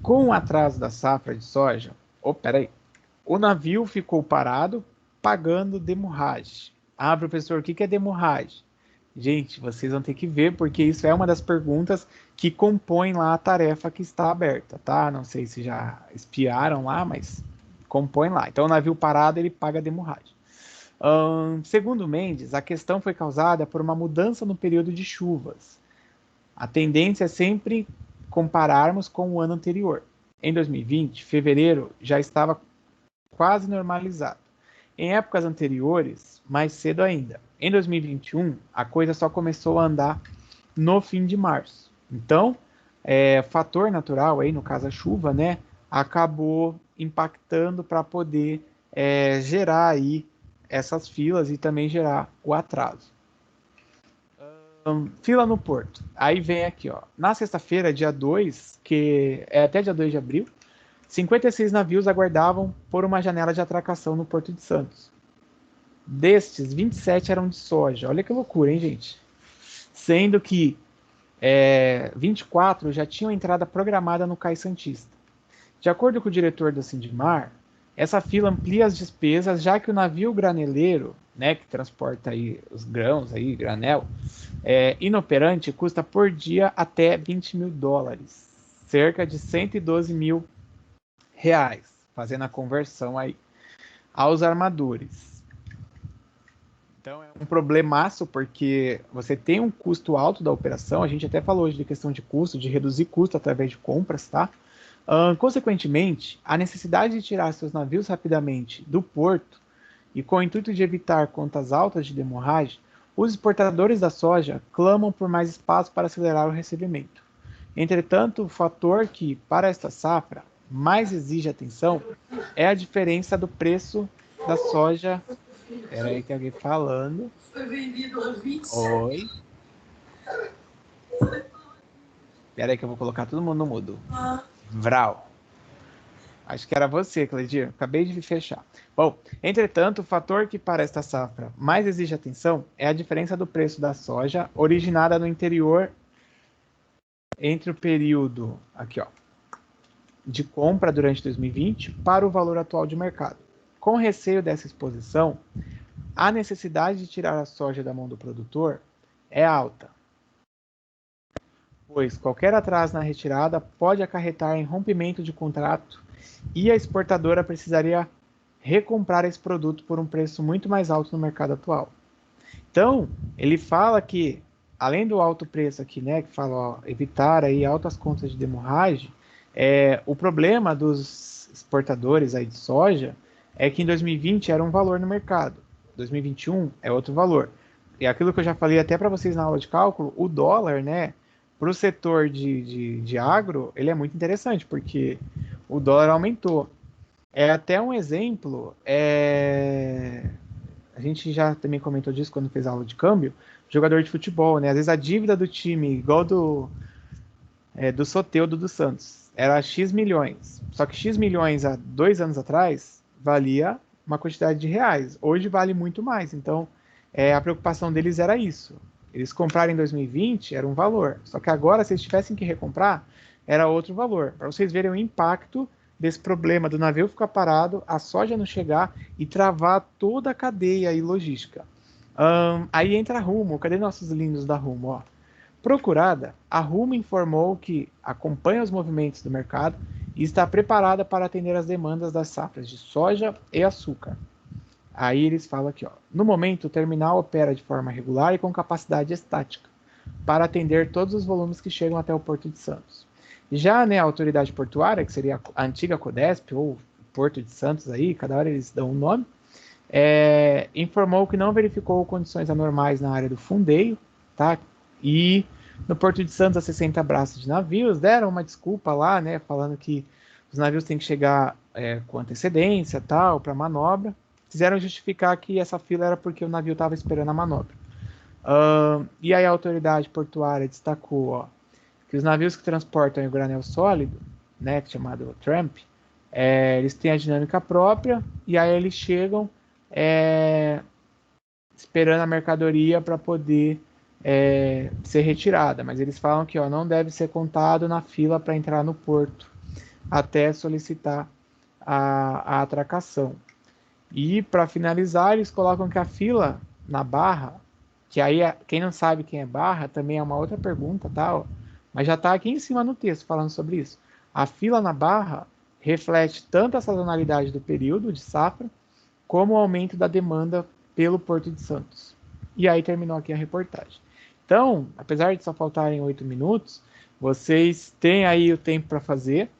Com o atraso da safra de soja, peraí. O navio ficou parado pagando demurragem. Ah, professor, o que é demurragem? Gente, vocês vão ter que ver, porque isso é uma das perguntas que compõem lá a tarefa que está aberta, tá? Não sei se já espiaram lá, mas compõe lá. Então, o navio parado, ele paga de hemorragia. Segundo Mendes, a questão foi causada por uma mudança no período de chuvas. A tendência é sempre compararmos com o ano anterior. Em 2020, fevereiro já estava quase normalizado. Em épocas anteriores, mais cedo ainda. Em 2021, a coisa só começou a andar no fim de março. Então, fator natural, aí, no caso a chuva, né, acabou impactando para poder gerar aí essas filas e também gerar o atraso. Fila no porto. Aí vem aqui, ó. Na sexta-feira, dia 2, que é até dia 2 de abril, 56 navios aguardavam por uma janela de atracação no Porto de Santos. Destes, 27 eram de soja. Olha que loucura, hein, gente? Sendo que 24 já tinham entrada programada no Cais Santista. De acordo com o diretor da Sindimar, essa fila amplia as despesas, já que o navio graneleiro, né, que transporta aí os grãos, aí, granel, inoperante, custa por dia até 20 mil dólares, cerca de 112 mil reais, fazendo a conversão aí aos armadores. Então é um problemaço, porque você tem um custo alto da operação, a gente até falou hoje de questão de custo, de reduzir custo através de compras, tá? Consequentemente, a necessidade de tirar seus navios rapidamente do porto e com o intuito de evitar contas altas de hemorragia, os exportadores da soja clamam por mais espaço para acelerar o recebimento. Entretanto, o fator que, para esta safra, mais exige atenção é a diferença do preço da soja. Espera aí, tem alguém falando. Oi. Espera aí que eu vou colocar todo mundo no mudo. Vral. Acho que era você, Cleidir. Acabei de fechar. Bom, entretanto, o fator que para esta safra mais exige atenção é a diferença do preço da soja originada no interior entre o período aqui, ó, de compra durante 2020 para o valor atual de mercado. Com receio dessa exposição, a necessidade de tirar a soja da mão do produtor é alta, pois qualquer atraso na retirada pode acarretar em rompimento de contrato e a exportadora precisaria recomprar esse produto por um preço muito mais alto no mercado atual. Então, ele fala que, além do alto preço aqui, né, que fala, ó, evitar aí altas contas de hemorragia, o problema dos exportadores aí de soja é que em 2020 era um valor no mercado, 2021 é outro valor. E aquilo que eu já falei até para vocês na aula de cálculo, o dólar, né, para o setor de agro, ele é muito interessante, porque o dólar aumentou. Até um exemplo, a gente já também comentou disso quando fez a aula de câmbio, jogador de futebol, né? Às vezes a dívida do time, igual do Soteldo do Santos, era X milhões. Só que X milhões há 2 anos atrás valia uma quantidade de reais. Hoje vale muito mais. Então, a preocupação deles era isso. Eles compraram em 2020, era um valor. Só que agora, se eles tivessem que recomprar, era outro valor. Para vocês verem o impacto desse problema do navio ficar parado, a soja não chegar e travar toda a cadeia e logística. Aí entra a Rumo. Cadê nossos lindos da Rumo? Ó. Procurada, a Rumo informou que acompanha os movimentos do mercado e está preparada para atender as demandas das safras de soja e açúcar. Aí eles falam aqui, ó, no momento o terminal opera de forma regular e com capacidade estática para atender todos os volumes que chegam até o Porto de Santos. Já, né, a autoridade portuária, que seria a antiga Codesp ou Porto de Santos, aí, cada hora eles dão um nome, informou que não verificou condições anormais na área do fundeio, tá? E no Porto de Santos, a 60 braços de navios deram uma desculpa lá, né, falando que os navios têm que chegar com antecedência, tal, para manobra. Fizeram justificar que essa fila era porque o navio estava esperando a manobra. E aí a autoridade portuária destacou, ó, que os navios que transportam o granel sólido, né, chamado Tramp, eles têm a dinâmica própria e aí eles chegam esperando a mercadoria para poder ser retirada, mas eles falam que, ó, não deve ser contado na fila para entrar no porto até solicitar a atracação. E para finalizar, eles colocam que a fila na barra que aí, quem não sabe quem é barra, também é uma outra pergunta, tá? Ó, mas já está aqui em cima no texto falando sobre isso. A fila na barra reflete tanto a sazonalidade do período de safra, como o aumento da demanda pelo Porto de Santos. E aí terminou aqui a reportagem. Então, apesar de só faltarem 8 minutos, vocês têm aí o tempo para fazer.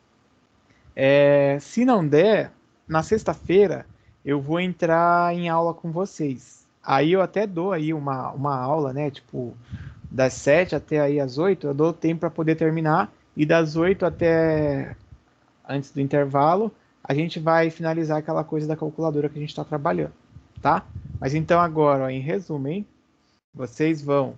Se não der, na sexta-feira eu vou entrar em aula com vocês. Aí eu até dou aí uma aula, né? Tipo, das 7 até aí às 8, eu dou tempo para poder terminar. E das 8 até antes do intervalo, a gente vai finalizar aquela coisa da calculadora que a gente está trabalhando, tá? Mas então agora, ó, em resumo, hein? Vocês vão